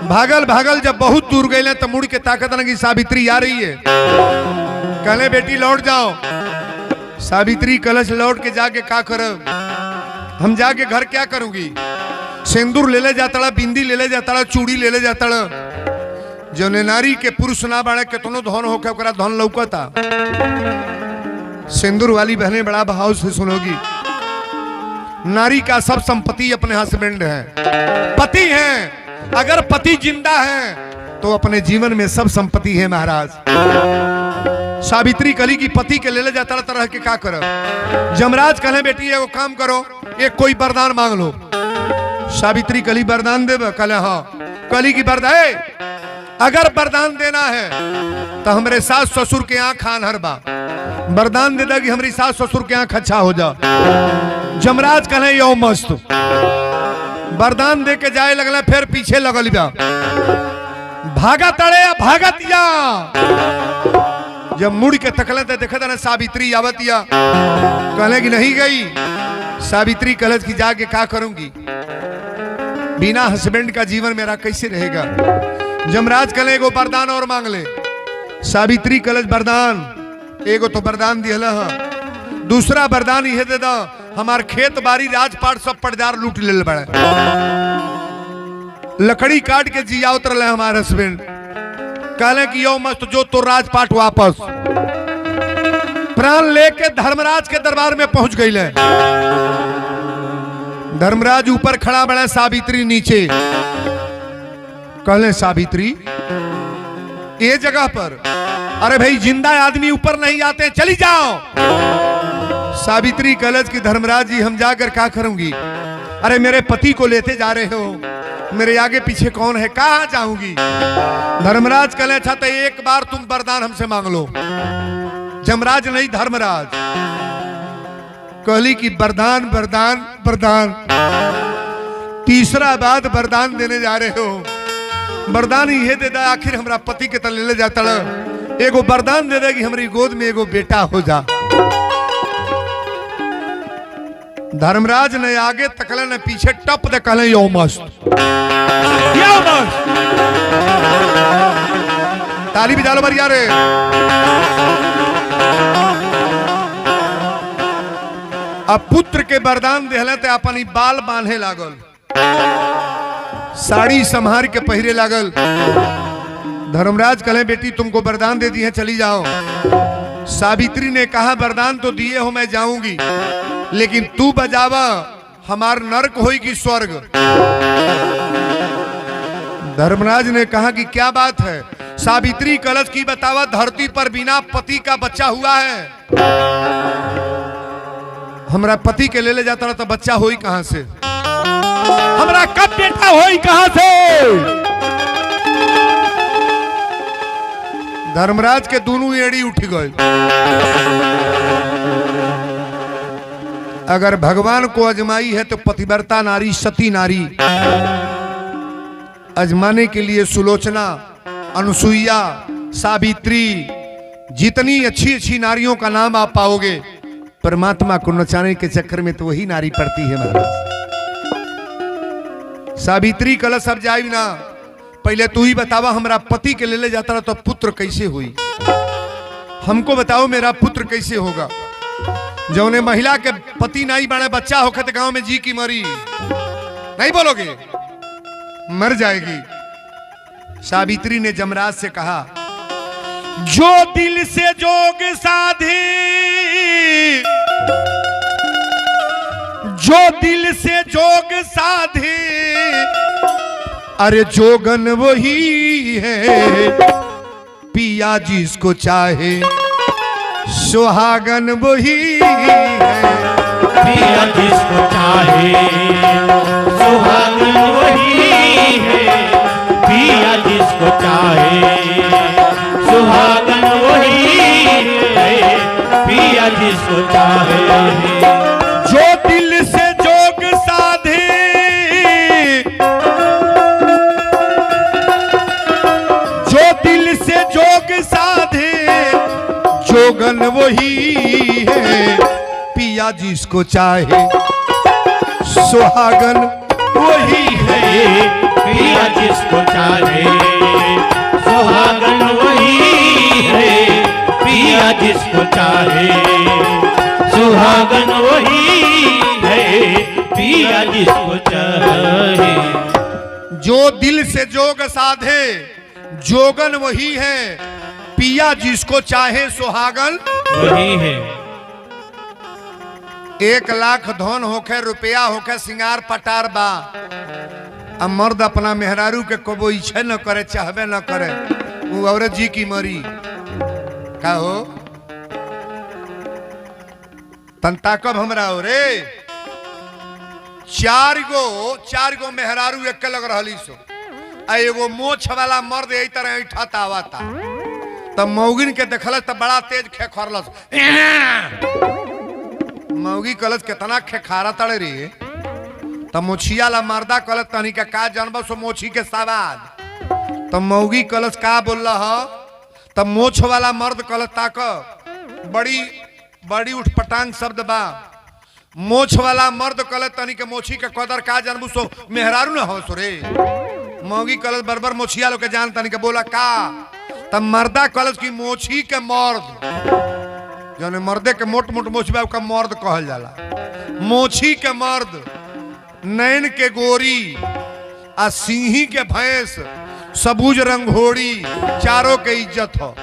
भागल भागल जब बहुत दूर गए तो मुड़ के ताकत लगी, सावित्री आ रही है। कहले बेटी लौट जाओ। सावित्री कलश लौट के जाके क्या करब? हम जाके घर क्या करूंगी? सिंदूर ले ले जाता, बिंदी ले ले जाता, चूड़ी ले ले जाता, जौने नारी के पुरुष ना बने कितनो धन होके ओकरा धन लौकता। सिंदूर वाली बहनें बड़ा भाव से सुनोगी, नारी का सब संपत्ति अपने हस्बैंड है, पति है। अगर पति जिंदा है तो अपने जीवन में सब संपत्ति है महाराज। सावित्री कली की पति के ले जा तरह तरह के का करब। जमराज कहे बेटी एगो काम करो, एक कोई वरदान मांग लो। सावित्री कली वरदान देब, कले हाँ। कली की वरदान, अगर वरदान देना है तो हमारे सास ससुर के आंख आनहर बा, वरदान दे कि हमारी सास ससुर के आंख अच्छा हो जा। जमराज कहे यो मस्त, वरदान दे के जाए लगल, फिर पीछे लगल बा, भागत अड़े भागत या। जब मुड़ के तकले तो देखा ना सावित्री आवतिया, कहले कि नहीं गई। सावित्री कहलत कि जाके क्या करूंगी, बिना हस्बैंड का जीवन मेरा कैसे रहेगा। जमराज कहले एगो वरदान और मांग ले। सावित्री कहलत वरदान, एगो तो वरदान दिहला, दूसरा वरदान यह दे दा हमार खेत बाड़ी राजपाट सब पटदार लूट ले बड़े, लकड़ी काट के जिया उतर हमारे हस्बैंड। कहले कि यो मस्त जो तो राजपाट वापस। प्राण लेके धर्मराज के दरबार में पहुंच गई ले। धर्मराज ऊपर खड़ा बड़ा, सावित्री नीचे। कहले सावित्री ये जगह पर, अरे भाई जिंदा आदमी ऊपर नहीं आते, चली जाओ। सावित्री कहलत कि धर्मराज जी हम जाकर क्या करूंगी। अरे मेरे पति को लेते जा रहे हो, मेरे आगे पीछे कौन है, कहां जाऊंगी। धर्मराज कहले अच्छा तो एक बार तुम वरदान हमसे मांग लो। जमराज नहीं धर्मराज। कहली कि वरदान वरदान वरदान, तीसरा बात वरदान देने जा रहे हो। वरदान ये दे दे आखिर हमरा पति के तले ले जाता, एगो वरदान दे दे कि हमारी गोद में एगो बेटा हो जा। धर्मराज ने आगे तकले ने पीछे टप दे, कहले यो मस्त, यो मस्त। ताली भी डालो बरिया रे। अब पुत्र के वरदान देहले ते अपनी बाल बांधे लागल, साड़ी संभार के पहिरे लागल। धर्मराज कहले बेटी तुमको वरदान दे दी है, चली जाओ। सावित्री ने कहा वरदान तो दिए हो, मैं जाऊंगी, लेकिन तू बजावा हमार नरक होगी स्वर्ग। धर्मराज ने कहा कि क्या बात है। सावित्री कलश की बतावा धरती पर बिना पति का बच्चा हुआ है, हमरा पति के ले जाता रहा तो बच्चा होई कहां से, हमरा कब बेटा होई कहां से। धर्मराज के दोनों एड़ी उठ गए। अगर भगवान को अजमाई है तो पतिव्रता नारी, सती नारी, अजमाने के लिए सुलोचना, अनुसुईया, सावित्री, जितनी अच्छी अच्छी नारियों का नाम आप पाओगे, परमात्मा को नचाने के चक्कर में तो वही नारी पड़ती है महाराज। सावित्री कलश अब जाई ना, पहले तू ही बतावा हमरा पति के ले जाता रहा तो पुत्र कैसे हुई, हमको बताओ मेरा पुत्र कैसे होगा। जौने महिला के पति नहीं बने बच्चा होकर तो गांव में जी की मरी, नहीं बोलोगे, मर जाएगी। सावित्री ने जमराज से कहा जो दिल से जोग साधे, जो दिल से जोग साधे, अरे जोगन वही है पिया जिसको चाहे, सुहागन वही है पिया जिसको चाहे, सुहागन वही है पिया जिसको चाहे, सुहागन वही है पिया जिसको चाहे। जो दिल से जोग साधे, जो दिल से जोग साधे, जोगन वही है पिया जिसको चाहे, सुहागन वही है पिया जिसको चाहे, सुहागन वही है पिया जिसको चाहे, सुहागन वही है पिया जिसको चाहे। जो दिल से जोग साधे, जोगन वही है, पिया जिसको चाहे सुहागन वही है। 1 लाख धन होखे, रुपया होखे, सिंगार पटार बा, अब मर्द अपना मेहरारू के कबो इच्छे न करे, चाहबे न करे, वो औरत जी की मरी का हो तंता कब हमरा हो रे। 4 गो मेहरारू एक लग रही सो, एगो मोछ वाला मर्द यही तरह ऐठा आवता, तब मौगिन के देखल तो बड़ा तेज खेखरलस। मौगी कलस कितना खेखारा तड़े रे, तब मोछिया ला मर्दा कलस तनी का जानब सो मोछी के सवाद, तब मौगी कलस का बोल रहा, तब मोछ वाला मर्द कलस ताक बड़ी उठपटांग शब्द बा। मोछ वाला मर्द कलस तनी के मोछी के कदर का जानबू सो मेहरारू न हो सो रे। मौगी कलस बरबर मोछिया लोग के जान तनी के बोला का, तब मर्दा कलस की मोछी के मर्द, जौन मर्दे के मोट मोट मोछ बा मर्द कहल जाला। मोछी के मर्द, नैन के गोरी आ सिंही के भैंस, सबूज रंगोड़ी, चारों के इज्जत हो।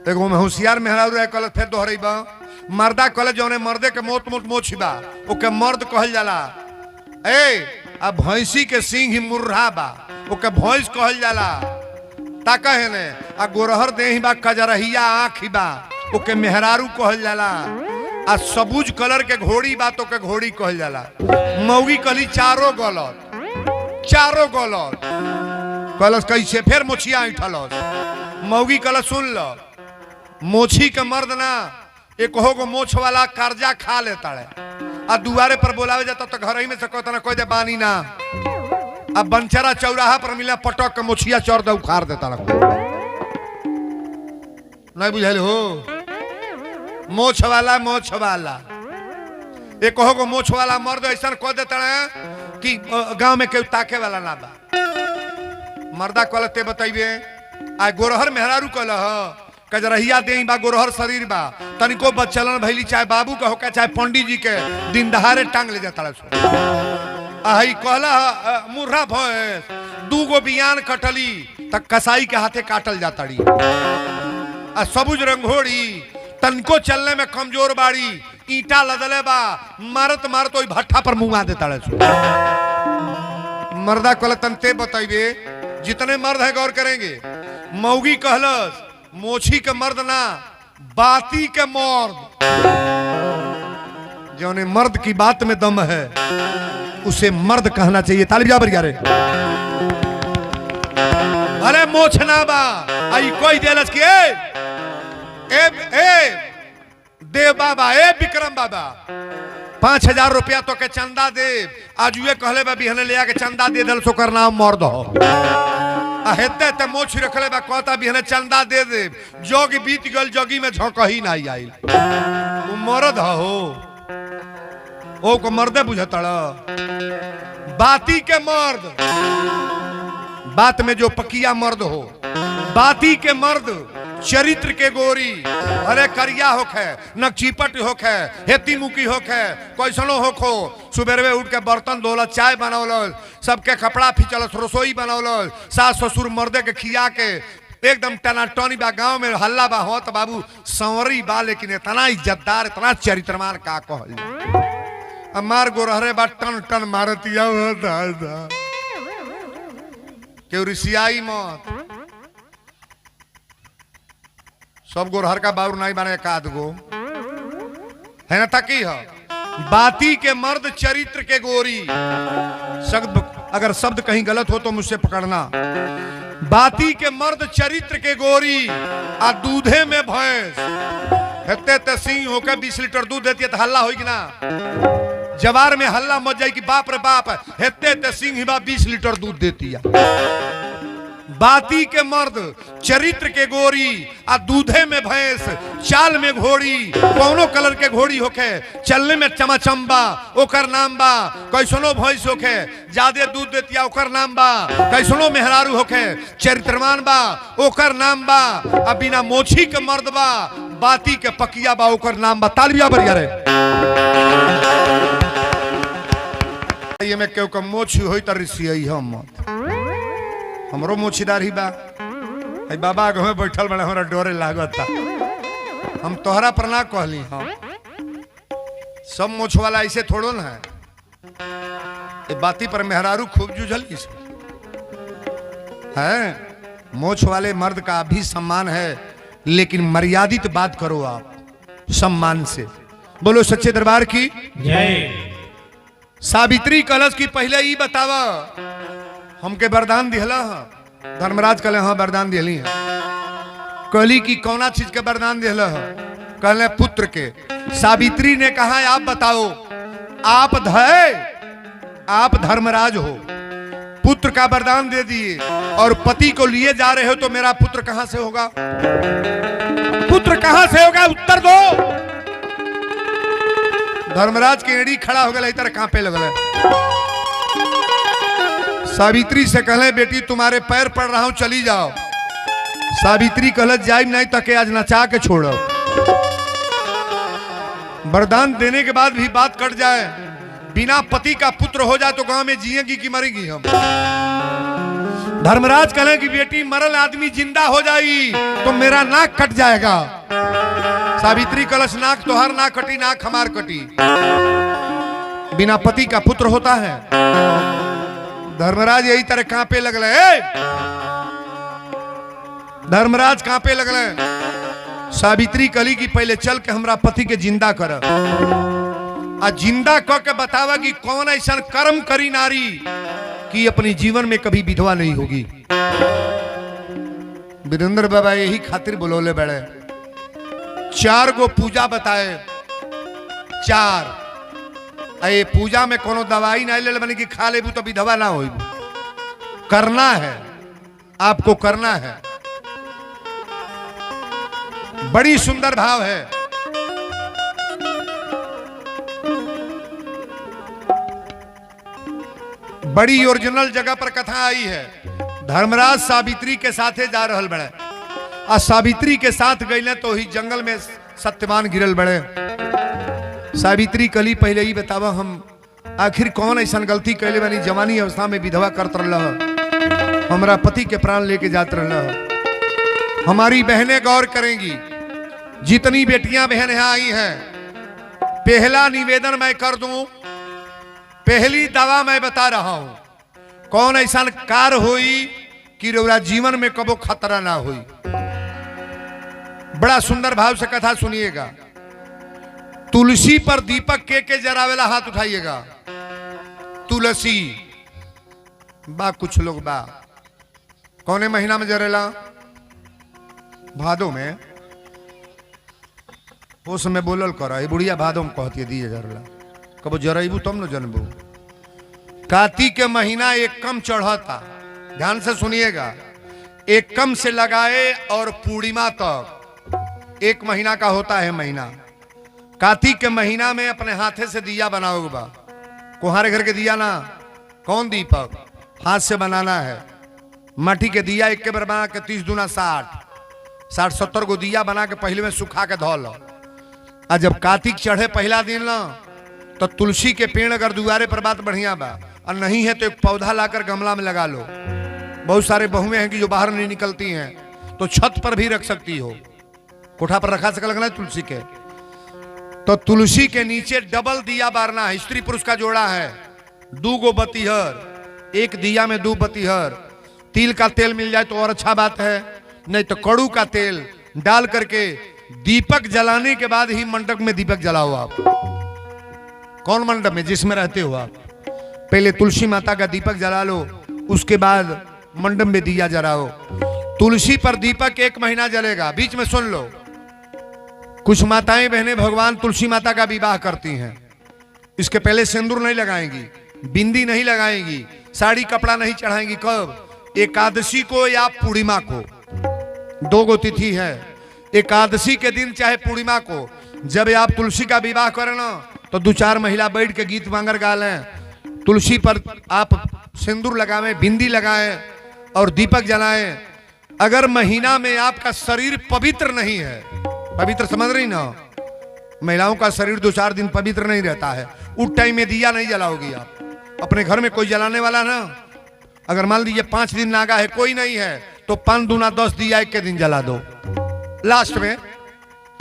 एगो में होशियार मेहरारू रहे कलस फिर दोहरई बा, मर्दा कलस जौने मर्दे के मोट मोट मोछ बा ओके मर्द कहल जाला। आ भैंसी के सिंह ही मुर्रा बा ओके भैंस कहल जाला। ताका है ने आ गोरहर देही बा, कजरहिया आँख बा ओके मेहरारू कहल जाला। आ सबूज कलर के घोड़ी बा तो के घोड़ी कहल जाला। मौगी कहली चारों गलत कलस कैसे फिर मोछिया ऐठलस। मौगी कलस सुन लो, मोछी के मर्द ना एक हो मोछ वाला कर्जा खा लेता है, आ दुआरे पर बोलावे जाता तो घर ही में से कहता ना कोई दे बानी ना, अब बंचरा चौराहा पर मिला पटक के मोछिया चौर दे उखाड़ देता नहीं बुझल हो। मोछ वाला एक हो मोछ वाला मर्द ऐसा कह देता है कि गांव में केहू ताके वाला ना बा। मर्दा कहते बताइए आ गोरहर मेहरारू कहल कजरहिया दे बा, गोरहर शरीर बा, तनिको बच्चलन भैली चाहे बाबू का होके चाहे पंडित जी के दिन दहाड़े टांग ले जाता आई कहला मुर्रा भैंस 2 गो बियान कटली तक कसाई के हाथे काटल जाता। आ सबूज रंगोड़ी तनको चलने में कमजोर बाड़ी, ईटा लदले बा, मारत वही भट्ठा पर मुंगा देता। मर्दा कहल तनते बताइए, जितने मर्द है गौर करेंगे। मौगी कहलस मोछी के मर्द ना, बाती के मर्द, जौने मर्द की बात में दम है उसे मर्द कहना चाहिए। तालिब जा बरिया रे। अरे मोछ ना बा आई कोई देलस की ए देव बाबा, ए विक्रम बाबा 5000 रुपया तो के चंदा दे, आज ये कहले बा बिहने ले आके चंदा दे दल सो कर नाम मर्द हो। हेते ते मोछ रखले बा कहता बिहने चंदा दे दे, जोग बीत गल जोगी में झोंकही नहीं आई। वो मर्द हो ओ को मर्दे बुझतड़। बाती के मर्द, बात में जो पकिया मर्द हो, बाती के मर्द चरित्र के गोरी, अरे करिया होखे, नकचीपट होखे, हेती मुकी होखे, कैसनो होखो, सुबेरवे उठ के बर्तन धोलस, चाय बनौलस, सबके कपड़ा फिचलस, रसोई बनौलस, सास ससुर मर्दे के खिया के एकदम टनाटनी बा। गांव में हल्ला बा हो तो बाबू संवरी बा, लेकिन इतना इज्जतदार इतना चरित्रमान का कहल। अमार गोरहरे बा टन टन मारतिया केहू रिसियाई मत। सब गोरहर का बाउर नहीं बने, एक आध गो है ना तकी है। बाती के मर्द चरित्र के गोरी, शब्द अगर शब्द कहीं गलत हो तो मुझसे पकड़ना। बाती के मर्द चरित्र के गोरी, आ दूधे में भैंस, हेते ते सिंह होकर 20 लीटर दूध देती है तो हल्ला होगी ना, जवार में हल्ला मच जाए कि बाप रे बाप, हेते ते सिंह ही 20 लीटर दूध देती है। बाती के मर्द चरित्र के गोरी, आ दूधे में भैंस, चाल में घोड़ी, कौनो कलर के घोड़ी होखे, चलने में चमाचम्बा ओकर नाम बा। कैसनो भैंस होखे ज्यादा दूध देतिया ओकर नाम बा। कैसनो मेहरारू होखे चरित्रमान बा ओकर नाम बा। आ बिना मोछी के मर्द बा, बाती के पकिया बा ओकर नाम बा। तालिया बरिया रे। ये में केहू का मोछी होई त रिसियई हम मत। हमरो मोछीदार ही बा। आई बाबा घर में बैठल बड़े हमरा डोरे लागता। हम तोहरा पर ना कहली हाँ सब मोछ वाला ऐसे थोड़ो ना है। ये बाती पर मेहरारू खूब जुझल है। मोछ वाले मर्द का भी सम्मान है लेकिन मर्यादित बात करो आप सम्मान से। बोलो सच्चे दरबार की जय। सावित्री कलश की पहले ही बतावा हमके वरदान दिहला। धर्मराज कहले हाँ वरदान दिहली है। कहली कि कौना चीज के वरदान दिहला है? कहले पुत्र के। सावित्री ने कहा आप बताओ। आप धर्मराज हो, पुत्र का वरदान दे दिए और पति को लिए जा रहे हो तो मेरा पुत्र कहां से होगा? पुत्र कहां से होगा? उत्तर दो। धर्मराज के एड़ी खड़ा हो गया इधर कांपे लगल। सावित्री से कहले बेटी तुम्हारे पैर पड़ रहा हूं चली जाओ। सावित्री कहले जाए नहीं तके आज नचा के छोड़ो। वरदान देने के बाद भी बात कट जाए, बिना पति का पुत्र हो जाए तो गांव में जिएगी कि मरेगी हम? धर्मराज कहले कि बेटी मरल आदमी जिंदा हो जाएगी तो मेरा नाक कट जाएगा। सावित्री कलश नाक तोहर ना कटी नाक हमार कटी। बिना पति का पुत्र होता है? धर्मराज यही तरह कांपे लगले। धर्मराज कांपे लगले। सावित्री कली की पहले चल के हमरा पति के जिंदा कर आ जिंदा क के बतावा कि कौन ऐसा कर्म करी नारी कि अपनी जीवन में कभी विधवा नहीं होगी। वीरेंद्र बाबा यही खातिर बोलोले बड़े 4 गो पूजा बताए। 4 ये पूजा में कोनो दवाई नहीं ले बने कि खा लेबू तो विधवा ना हो। करना है, आपको करना है। बड़ी सुंदर भाव है। बड़ी ओरिजिनल जगह पर कथा आई है। धर्मराज सावित्री के साथे जा रहल बड़े आ सावित्री के साथ गईले तो ही जंगल में सत्यवान गिरल बड़े। सावित्री कली पहले ही बतावा हम आखिर कौन ऐसा गलती कैले बनी जवानी अवस्था में विधवा करत रहा, हमारा पति के प्राण लेके जात रहा। हमारी बहनें गौर करेंगी, जितनी बेटियां बहन यहाँ आई हैं, पहला निवेदन मैं कर दूं, पहली दवा मैं बता रहा हूं। कौन ऐसा कार हुई कि रौरा जीवन में कबो खतरा ना हुई। बड़ा सुंदर भाव से कथा सुनिएगा। तुलसी पर दीपक के जरावेला हाथ उठाइएगा। तुलसी बा कुछ लोग बा कौने महीना में जरेला? भादो में। उस समय बोलल कर बुढ़िया भादो में कहती है दिए जरला कबो जरेबू तब न जनबू। कार्तिक के महीना एक कम चढ़ता, ध्यान से सुनिएगा। एक कम से लगाए और पूर्णिमा तक 1 महीना का होता है महीना। कार्तिक के महीना में अपने हाथे से दिया बनाओगे बा। कुहारे घर के दिया ना, कौन दीपक हाथ से बनाना है। माटी के दिया एक के बार बना के 30 दूना 60-70 गो दिया बना के पहले में सुखा के धो लो। और जब कार्तिक चढ़े पहला दिन ना तो तुलसी के पेड़ अगर दुआरे पर बात बढ़िया बा और नहीं है तो एक पौधा लाकर गमला में लगा लो। बहुत सारे बहुएं हैं कि जो बाहर नहीं निकलती हैं तो छत पर भी रख सकती हो, कोठा पर रखा सकल लगना तुलसी के। तो तुलसी के नीचे डबल दिया बारना है। स्त्री पुरुष का जोड़ा है। 2 गो बतीहर, एक दिया में 2 बतीहर। तिल का तेल मिल जाए तो और अच्छा बात है, नहीं तो कड़ू का तेल डाल करके दीपक जलाने के बाद ही मंडप में दीपक जलाओ आप। कौन मंडप में? जिसमें रहते हो आप। पहले तुलसी माता का दीपक जला लो, उसके बाद मंडप में दिया जलाओ। तुलसी पर दीपक 1 महीना जलेगा। बीच में सुन लो, कुछ माताएं बहनें भगवान तुलसी माता का विवाह करती हैं। इसके पहले सिंदूर नहीं लगाएंगी, बिंदी नहीं लगाएंगी, साड़ी कपड़ा नहीं चढ़ाएंगी। कब? एकादशी को या पूर्णिमा को। 2 गो तिथि है। एकादशी के दिन चाहे पूर्णिमा को, जब आप तुलसी का विवाह करें ना तो 2-4 महिला बैठ के गीत वांगर गा लें। तुलसी पर आप सिंदूर लगाएं, बिंदी लगाएं और दीपक जलाएं। अगर महीना में आपका शरीर पवित्र नहीं है, पवित्र समझ रही ना, महिलाओं का शरीर 2-4 दिन पवित्र नहीं रहता है, उस टाइम में दिया नहीं जलाओगी आप। अपने घर में कोई जलाने वाला ना अगर मान लीजिए 5 दिन नागा है, कोई नहीं है, तो 5 दूना 10 दिया एक के दिन जला दो। लास्ट में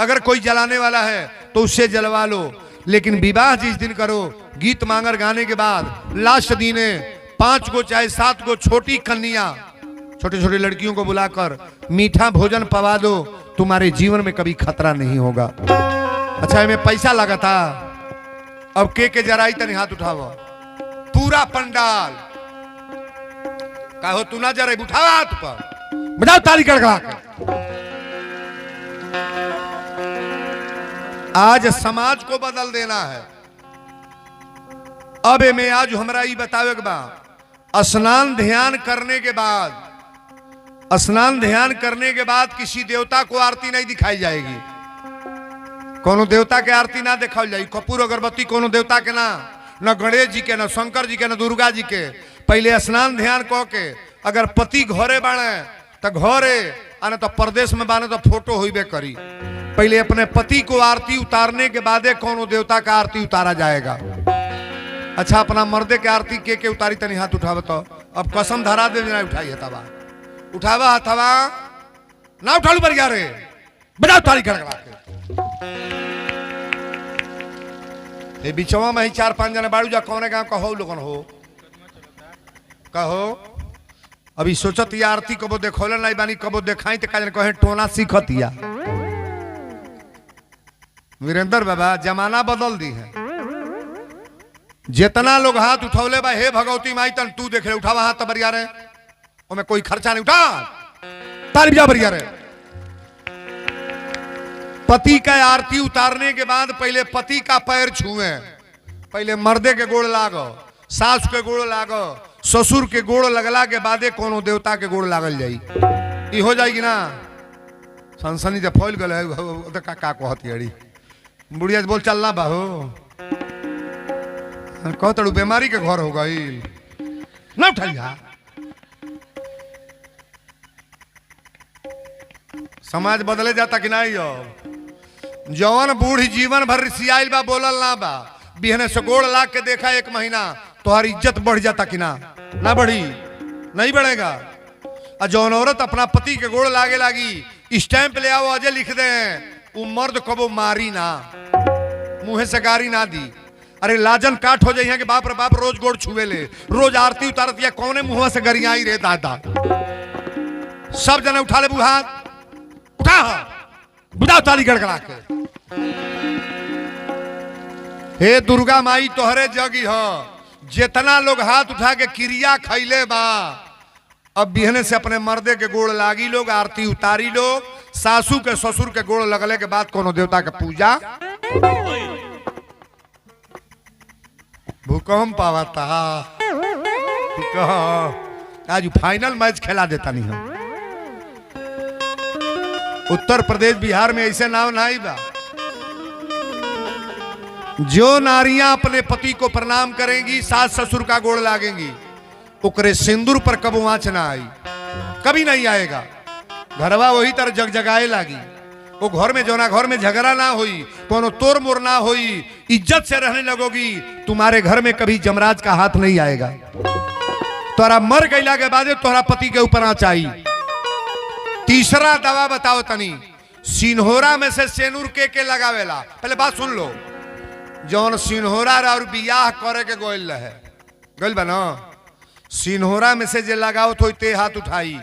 अगर कोई जलाने वाला है तो उससे जलवा लो। लेकिन विवाह जिस दिन करो, गीत मांगर गाने के बाद लास्ट दिन 5 गो चाहे 7 गो छोटी कन्या, छोटी छोटी लड़कियों को बुलाकर मीठा भोजन पवा दो, तुम्हारे जीवन में कभी खतरा नहीं होगा। अच्छा, हमें पैसा लगा था, अब के जराई तनी हाथ उठाओ। पूरा पंडाल कहो तू ना जरा, उठाओ हाथ पर, बजाओ ताली कड़कड़ा कर। आज समाज को बदल देना है। अब मैं आज हमरा ये बतावे के बा, स्नान ध्यान करने के बाद, स्नान ध्यान करने के बाद किसी देवता को आरती नहीं दिखाई जाएगी। कोनो देवता के आरती ना दिखाई जाएगी, कपूर अगरबत्ती कोनो देवता के ना, न गणेश जी के, न शंकर जी के, न दुर्गा जी के। पहले स्नान ध्यान कह के, अगर पति घरे बाणे तो घरे, आने तो प्रदेश में बाने तो फोटो हुई करी। पहले अपने पति को आरती उतारने के बाद कोनो देवता का आरती उतारा जाएगा। अच्छा, अपना मर्दे के आरती के उतारी तनी हाथ उठाव तो। अब कसम धरा दे ना उठाई हथवा, उठावा हथवा ना उठालू बढ़िया रे, बजाओ ताली खड़खड़ा के। ये बिचवा में ही 4-5 जने बाड़ू जा, कौने गांव का हो लोगन हो कहो। अभी सोचत या आरती कबो देखोले नहीं बानी, कबो देखाई तो काजन कहे टोना सीखत या। वीरेंद्र बाबा जमाना बदल दी है। जितना लोग हाथ उठौले बा, हे भगवती माई तन तू देख ले, उठावा हाथ तो बढ़िया रे, में कोई खर्चा नहीं, उठा ताली बजा बढ़िया रे। पति का आरती उतारने के बाद पहले पति का पैर छुए, पहले मर्दे के गोड़ लागो, सास के गोड़ लागो, ससुर के गोड़ लगला के बादे कोनो देवता के गोड़ लागल जाई। ई हो जाएगी ना। सनसनी जब फैल गल है का कहती अड़ी बुढ़िया बोल चलना बाहो, कह तड़ू बीमारी के घर हो गई ना, उठाइया। समाज बदले जाता कि नहीं। जौन बूढ़ी जीवन भर रिसियाइल बा, बोलल ना बा, बिहने से गोड़ लाग के देखा 1 महीना, तुम्हारी इज्जत बढ़ जाता कि ना बढ़ी, नहीं बढ़ेगा। और जौन औरत अपना पति के गोड़ लागे लागी, स्टैंप ले आओ, अजय लिख दे, वो मर्द कबो मारी ना, मुंह से गारी ना दी। अरे लाजन काट हो जाए कि बाप रे बाप, रोज गोड़ छुए ले, रोज आरती उतारत या कौने मुंह से गरियाई रे दादा। सब जने उठा ले बुहात, उठा बुझाओ ताली गड़गड़ा के। हे दुर्गा माई तोहरे जगी हो, जितना लोग हाथ उठा के क्रिया खैले बा, अब बिहने से अपने मर्दे के गोड़ लागी लोग, आरती उतारी लोग, सासू के ससुर के गोड़ लगले के बाद कोनो देवता के पूजा। भूकंप आवता, आज फाइनल मैच खेला देता नहीं हम। उत्तर प्रदेश बिहार में ऐसे नाव नहीं बा। जो नारियां अपने पति को प्रणाम करेंगी, सास ससुर का गोड़ लागेंगी, उकरे सिंदूर पर कबो आंच ना आई, कभी नहीं आएगा। घरवा वही तरह जगजगाए लागी। वो घर में जो ना, घर में झगड़ा ना हुई, कोनो तोड़ मोड़ ना हुई, इज्जत से रहने लगोगी। तुम्हारे घर में कभी जमराज का हाथ नहीं आएगा। तोरा मर गईला के बाद तोहरा पति के ऊपर आंच आई। तीसरा दवा बताओ तनी, सिन्होरा में से सेनूर के लगावेला। पहले बात सुन लो, जौन सिन्होरा और बियाह करे के गोइल रहे, गोइल बा ना, सिन्होरा में से जे लगाओ तो ते हाथ उठाई।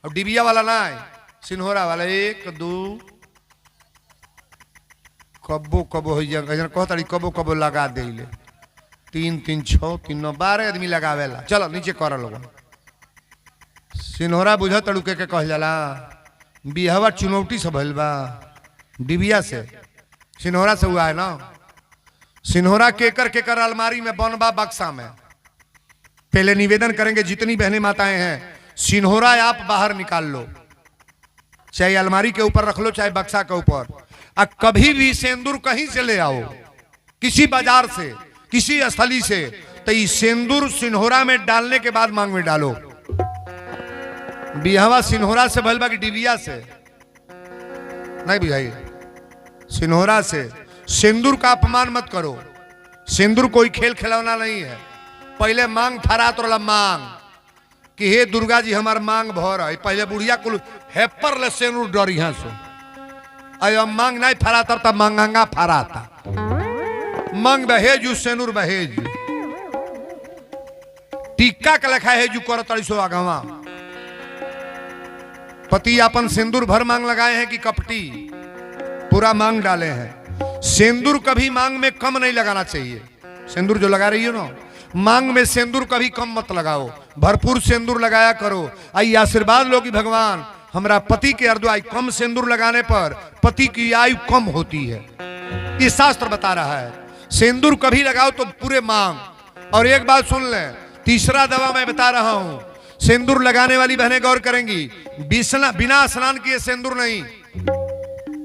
अब डिबिया वाला ना है, सिन्होरा वाला 1 2 कबो कबो हो जाए, कहता कबो कबो लगा दे, 3 3 6 3 9 12 आदमी लगावेला। चलो नीचे कर लोग। सिन्होरा बुझ तड़ुके के कह जाला, बिहवा चुनौती से भइल बा, डिबिया से, सिन्होरा से हुआ है ना। सिन्होरा केकर अलमारी में बनबा, बक्सा में। पहले निवेदन करेंगे जितनी बहनें माताएं हैं, सिन्होरा आप बाहर निकाल लो, चाहे अलमारी के ऊपर रख लो, चाहे बक्सा के ऊपर। अब कभी भी सेंदूर कहीं से ले आओ, किसी बाजार से, किसी स्थली से, तो ये सेंदूर सिन्होरा में डालने के बाद मांग में डालो। बिहवा सिन्होरा से भइल बा कि डिबिया से, नहीं बुझाई, सिन्होरा से। सिंदूर का अपमान मत करो, सिंदूर कोई खेल खिलौना नहीं है। पहले मांग फरात और मांग, कि हे दुर्गा जी हमार मांग भर है। पहले बुढ़िया कुल हेपर ले सेनुर डरी हाँ सो अब मांग नहीं फरा तब मांगांगा फरा था मांग बहेजू सेनुर बहेजू टीका के लिखा है जू कर तड़ी सो आगवा पति अपन सिंदूर भर मांग लगाए हैं कि कपटी पूरा मांग डाले हैं। सिंदूर कभी मांग में कम नहीं लगाना चाहिए। सिंदूर जो लगा रही हो ना मांग में सिंदूर कभी कम मत लगाओ, भरपूर सिंदूर लगाया करो। आई आशीर्वाद लो कि भगवान हमारा पति के अर्धवायु कम सिंदूर लगाने पर पति की आयु कम होती है, ये शास्त्र बता रहा है। सिंदूर कभी लगाओ तो पूरे मांग। और एक बात सुन ले, तीसरा दवा मैं बता रहा हूं, सिंदूर लगाने वाली बहनें गौर करेंगी, बिना स्नान किए सिंदूर नहीं,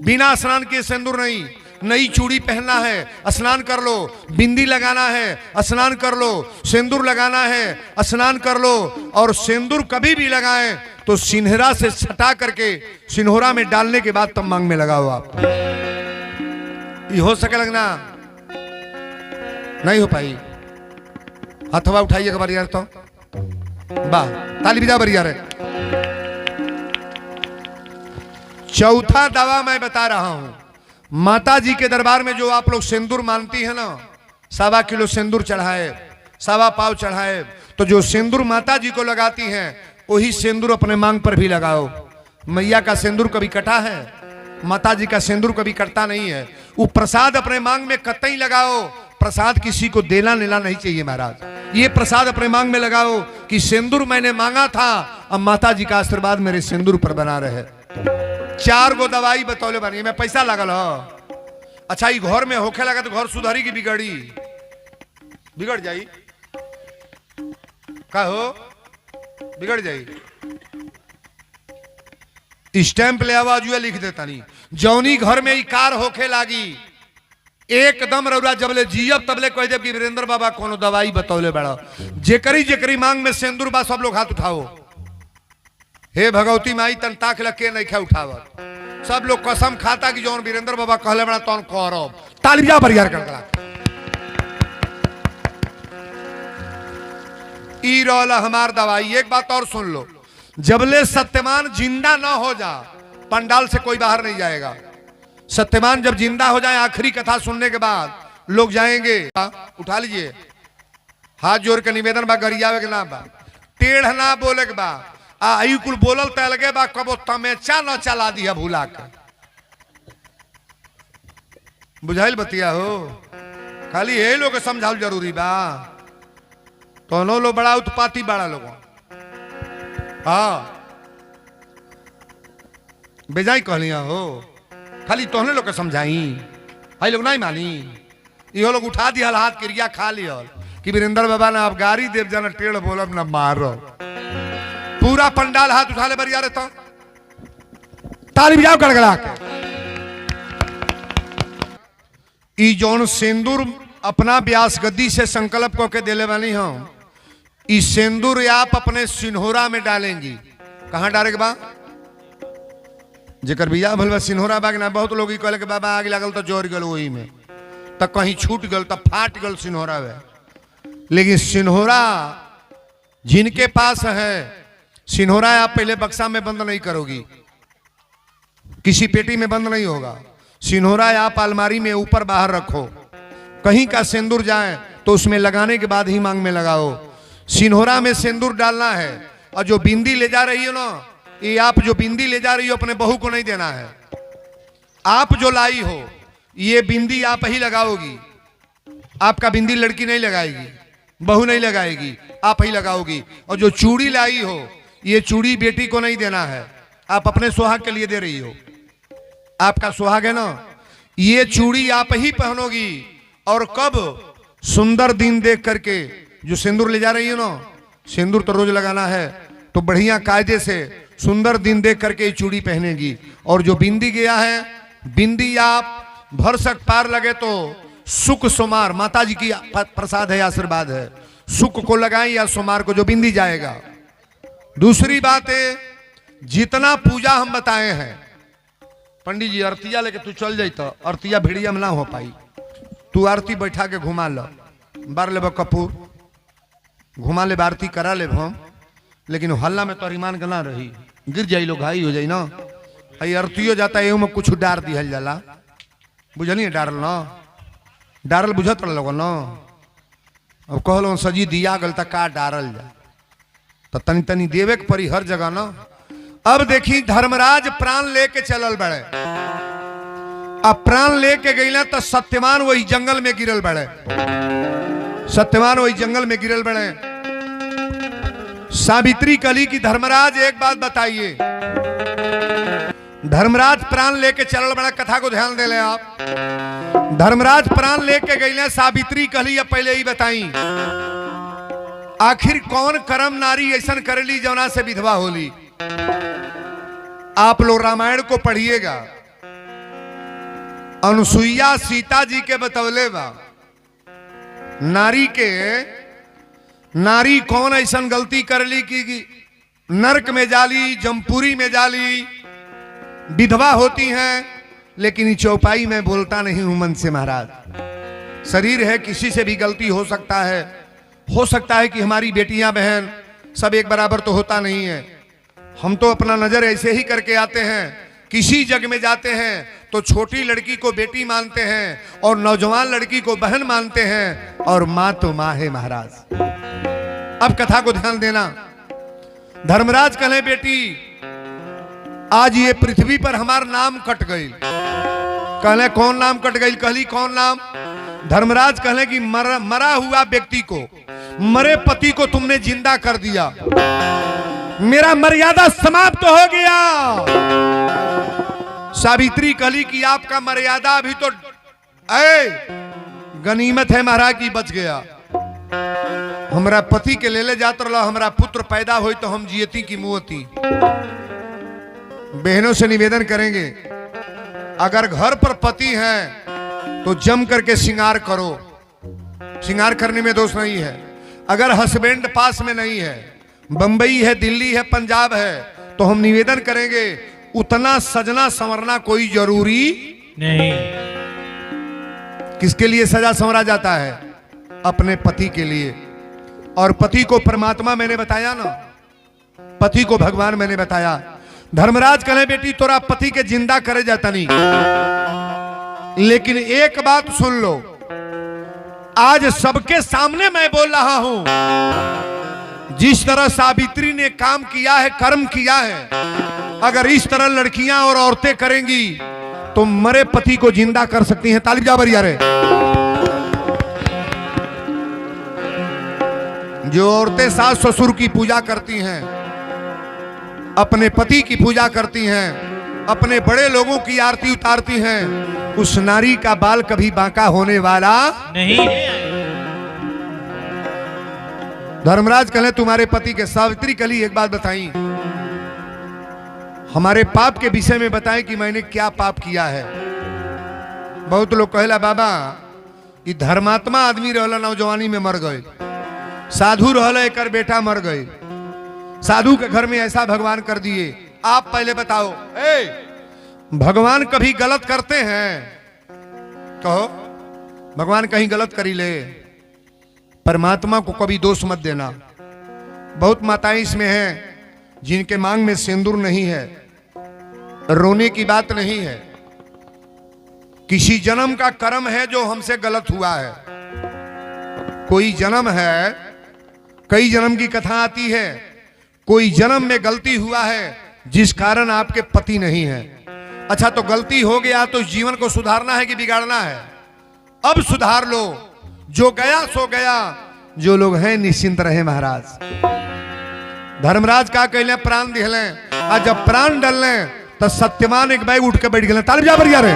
बिना स्नान किए सिंदूर नहीं। नई चूड़ी पहनना है स्नान कर लो, बिंदी लगाना है स्नान कर लो, सिंदूर लगाना है स्नान कर लो। और सिंदूर कभी भी लगाएं तो सिन्हरा से छटा करके सिन्होरा में डालने के बाद तब मांग में लगाओ। आप ये हो सके लगना नहीं हो पाई, हथवा उठाइए खबर यार तो वाह ताली बिजा बरिया रे। चौथा दवा मैं बता रहा हूं, माता जी के दरबार में जो आप लोग सिंदूर मानती है ना, 1.25 किलो सिंदूर चढ़ाए, 1.25 पाव चढ़ाए, तो जो सिंदूर माता जी को लगाती हैं वही सिंदूर अपने मांग पर भी लगाओ। मैया का सिंदूर कभी कटा है? माता जी का सिंदूर कभी कटता नहीं है। वो प्रसाद अपने मांग में कतई लगाओ, प्रसाद किसी को देना लेना नहीं चाहिए महाराज। ये प्रसाद अपने मांग में लगाओ कि सिंदूर मैंने मांगा था, अब माता जी का आशीर्वाद मेरे सिंदूर पर बना रहे। 4 गो दवाई बतौले बनी, मैं पैसा लगल हो। अच्छा ये घर में होखे लगा तो घर सुधरी की बिगड़ी? बिगड़ जाई का हो, बिगड़ जाई। स्टैंप ले आवा जुए लिख देता नहीं। जौनी घर में ई कार होखे लागी एकदम रौरा जबले जियब तबले कह देब कि वीरेंद्र बाबा कोनो दवाई बतौले बड़ा। जेकरी जेकरी मांग में सिंदूर बा सब लोग हाथ उठाओ। हे भगवती माई तन ताक लके नहीं खा उठावत। सब लोग कसम खाता कि जौन वीरेंद्र बाबा कहले बड़ा तौन करब। तालिया बरियार कर ई रोला हमार दवाई। एक बात और सुन लो, जबले सत्यवान जिंदा ना हो जा पंडाल से कोई बाहर नहीं जाएगा। सत्यवान जब जिंदा हो जाए आखिरी कथा सुनने के बाद लोग जाएंगे। उठा लीजिए, हाथ जोड़ के निवेदन बा, गरियावे के नाम बा, टेढ़ ना बोले के बा, आयु कुल बोलल तय लगे बा, कबो तमेचा न चला दिया भूला के। बुझाइल बतिया हो, खाली ये लोग समझाओ जरूरी बा। तो लो बड़ा उत्पाती बड़ा लोग हाँ बेजाई कहलिया हो, खाली तोहने लोग के समझाई, भाई लोग नहीं मानी। यो लोग उठा दिया हाथ क्रिया खा लिया कि वीरेंद्र बाबा ने आप गाड़ी देव जाना टेढ़ बोलब न मारो। पूरा पंडाल हाथ उठा ले बरिया रे तो ताली बजाओ गड़गड़ा के। ई जौन सिंदूर अपना व्यास गद्दी से संकल्प को के देले वाली हम, ई सिंदूर आप अपने सिन्होरा में डालेंगी। कहां डालेगे बा? जेकर बिया भलवा सिन्होरा बाग ना। बहुत लोग कहले के बाबा आग लागल तो जोर गल वही में, तो कहीं छूट गल तो फाट गल सिन्होरा वे। लेकिन सिन्होरा जिनके पास है, सिन्होरा आप पहले बक्सा में बंद नहीं करोगी, किसी पेटी में बंद नहीं होगा। सिन्होरा आप अलमारी में ऊपर बाहर रखो, कहीं का सिंदूर जाए तो उसमें लगाने के बाद ही मांग में लगाओ। सिन्होरा में सिंदूर डालना है। और जो बिंदी ले जा रही हो ना, ये आप जो बिंदी ले जा रही हो अपने बहू को नहीं देना है। आप जो लाई हो ये बिंदी आप ही लगाओगी। आपका बिंदी लड़की नहीं लगाएगी, बहू नहीं लगाएगी, आप ही लगाओगी। और जो चूड़ी लाई हो ये चूड़ी बेटी को नहीं देना है, आप अपने सुहाग के लिए दे रही हो। आपका सुहाग है ना, ये चूड़ी आप ही पहनोगी। और कब? सुंदर दिन देख करके। जो सिंदूर ले जा रही हो ना, सिंदूर तो रोज लगाना है, तो बढ़िया कायदे से सुंदर दिन देख करके चूड़ी पहनेगी। और जो बिंदी गया है, बिंदी आप भरसक पार लगे तो सुख सोमार, माता जी की प्रसाद है, आशीर्वाद है, सुख को लगाएं या सोमार को जो बिंदी जाएगा। दूसरी बात है, जितना पूजा हम बताए हैं, पंडित जी आरतिया लेके तू चल जाई तो आरतिया भिड़िया में ना हो पाई। तू आरती बैठा के घुमा लो, बार ले कपूर घुमा ले, आरती करा ले हम, लेकिन हल्ला में तो ईमान गना रही, गिर जाई लोग घाई हो जाई ना। आई अरतियो जाता है में कुछ डार दिहल जाला, बुझलिए डारल ना, डारल बुझत लोग ना। अब कहलो सजी दिया गल तक का डारल जा, तो तनी तनी देवे के परी हर जगह ना। अब देखी धर्मराज प्राण लेके चलल बड़े, अब प्राण लेके गईला तो सत्यवान वही जंगल में गिरल बड़े, सत्यवान वही जंगल में गिरल बड़े। सावित्री कली की धर्मराज एक बात बताइए, धर्मराज प्राण लेके चलल बड़ा, कथा को ध्यान दे ले आप। धर्मराज प्राण लेके गईले, सावित्री कली अब पहले ही बताई आखिर कौन कर्म नारी ऐसा करेली जौना से विधवा होली। आप लोग रामायण को पढ़िएगा, अनुसुईया सीता जी के बतौले बा नारी कौन ऐसा गलती करली कि नरक में जाली, जमपुरी में जाली, विधवा होती हैं। लेकिन चौपाई में बोलता नहीं हूं मन से महाराज। शरीर है, किसी से भी गलती हो सकता है कि हमारी बेटियां बहन सब एक बराबर तो होता नहीं है। हम तो अपना नजर ऐसे ही करके आते हैं, किसी जग में जाते हैं तो छोटी लड़की को बेटी मानते हैं और नौजवान लड़की को बहन मानते हैं, और माँ तो माँ है महाराज। अब कथा को ध्यान देना। धर्मराज कहे बेटी आज ये पृथ्वी पर हमार नाम कट गई। कहले कौन नाम कट गई? कहली कौन नाम? धर्मराज कहले कि मरा हुआ व्यक्ति को, मरे पति को तुमने जिंदा कर दिया, मेरा मर्यादा समाप्त हो गया। सावित्री कहली कि आपका मर्यादा अभी तो गनीमत है महाराज की बच गया। हमरा पति के ले जात रहा, हमरा पुत्र पैदा हुई तो हम जियती की मुहती। बहनों से निवेदन करेंगे, अगर घर पर पति है तो जम करके श्रृंगार करो, श्रृंगार करने में दोष नहीं है। अगर हस्बैंड पास में नहीं है, बंबई है, दिल्ली है, पंजाब है, तो हम निवेदन करेंगे उतना सजना संवरना कोई जरूरी नहीं। किसके लिए सजा संवरा जाता है? अपने पति के लिए। और पति को परमात्मा मैंने बताया ना, पति को भगवान मैंने बताया। धर्मराज कहे बेटी तोरा पति के जिंदा करे जाता नहीं, लेकिन एक बात सुन लो, आज सबके सामने मैं बोल रहा हूं, जिस तरह सावित्री ने काम किया है, कर्म किया है, अगर इस तरह लड़कियां और औरतें करेंगी तो मरे पति को जिंदा कर सकती हैं। तालिब जा बरिया रे। जो औरतें सास ससुर की पूजा करती हैं, अपने पति की पूजा करती हैं, अपने बड़े लोगों की आरती उतारती हैं, उस नारी का बाल कभी बांका होने वाला नहीं। धर्मराज कहे तुम्हारे पति के। सावित्री कली एक बात बताई, हमारे पाप के विषय में बताएं कि मैंने क्या पाप किया है। बहुत लोग कहेला बाबा कि धर्मात्मा आदमी रहला नौजवानी में मर गए, साधु रहला एकर बेटा मर गए, साधु के घर में ऐसा भगवान कर दिए। आप पहले बताओ, भगवान कभी गलत करते हैं? कहो भगवान कहीं गलत करी ले? परमात्मा को कभी दोष मत देना। बहुत माताएं इसमें हैं जिनके मांग में सिंदूर नहीं है, रोने की बात नहीं है, किसी जन्म का कर्म है जो हमसे गलत हुआ है। कोई जन्म है, कई जन्म की कथा आती है, कोई जन्म में गलती हुआ है जिस कारण आपके पति नहीं है। अच्छा तो गलती हो गया तो जीवन को सुधारना है कि बिगाड़ना है? अब सुधार लो, जो गया सो गया, जो लोग हैं निश्चिंत रहे महाराज। धर्मराज का कहले प्राण दिहले, आज जब प्राण डलने तो सत्यवान एक बैग उठ के बैठ गए। तालिब जा बरिया रे।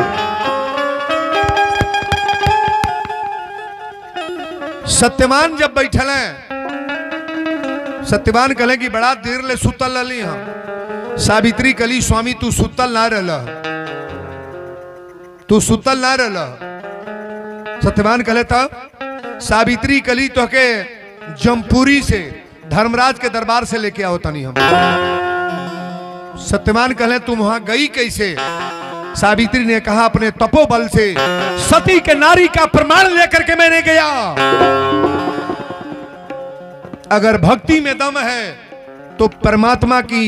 सत्यवान जब बैठले, सत्यवान कहले कि बड़ा देर ले सुतल रही हम। सावित्री कली स्वामी तू सुतल ना रह, तू सुतल ना रह। सत्यवान कहले तब सावित्री कली तो के जमपुरी से धर्मराज के दरबार से लेके आओ तनी हम। सत्यवान कहले तुम वहां गई कैसे? सावित्री ने कहा अपने तपोबल से, सती के नारी का प्रमाण लेकर के मैंने गया। अगर भक्ति में दम है तो परमात्मा की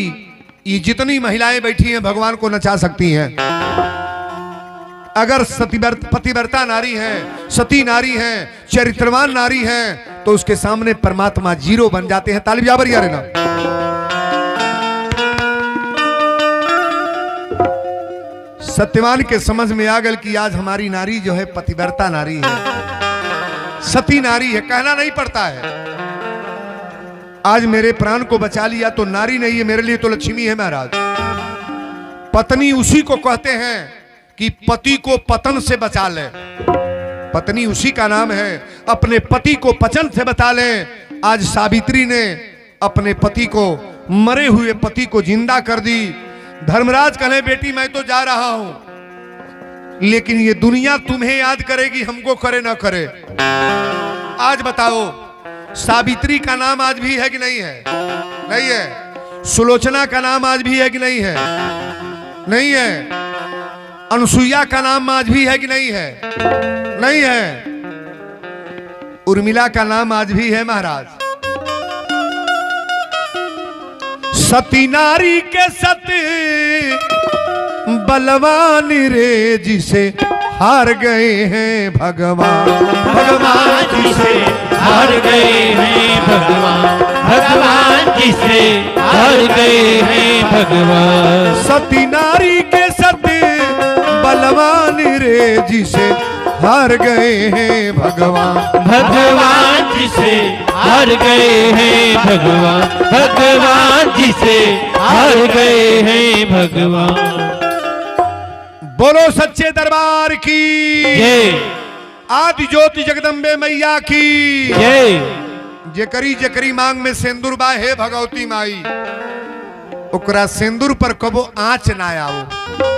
ये जितनी महिलाएं बैठी हैं भगवान को नचा सकती हैं। अगर पतिव्रता नारी है, सती नारी है, चरित्रवान नारी है, तो उसके सामने परमात्मा जीरो बन जाते हैं। तालिब जाबर यार ना। सत्यवान के समझ में आ गल कि आज हमारी नारी जो है पतिव्रता नारी है, सती नारी है, कहना नहीं पड़ता है। आज मेरे प्राण को बचा लिया तो नारी नहीं है, मेरे लिए तो लक्ष्मी है महाराज। पत्नी उसी को कहते हैं कि पति को पतन से बचा ले। पत्नी उसी का नाम है, अपने पति को पचन से बचा ले। आज सावित्री ने अपने पति को, मरे हुए पति को जिंदा कर दी। धर्मराज कहे बेटी मैं तो जा रहा हूं, लेकिन ये दुनिया तुम्हें याद करेगी, हमको करे ना करे। आज बताओ सावित्री का नाम आज भी है कि नहीं है? नहीं है। सुलोचना का नाम आज भी है कि नहीं है? नहीं है। अनुसुईया का नाम आज भी है कि नहीं है? नहीं है। उर्मिला का नाम आज भी है महाराज। सती नारी के सती बलवान रे जिसे हार गए हैं भगवान। भगवान जिसे हार गए हैं भगवान, भगवान जिसे हार गए हैं भगवान। सती नारी के सती बलवान रे जिसे हार गए हैं भगवान। भगवान जिसे हार गए हैं भगवान, भगवान जिसे हार गए हैं भगवान। बोलो सच्चे दरबार की जय, आदि ज्योति जगदम्बे मैया की जय। जेकरी जेकरी मांग में सिंदूर बा हे भगवती माई, ओकरा सिंदूर पर कबो आंच ना आओ।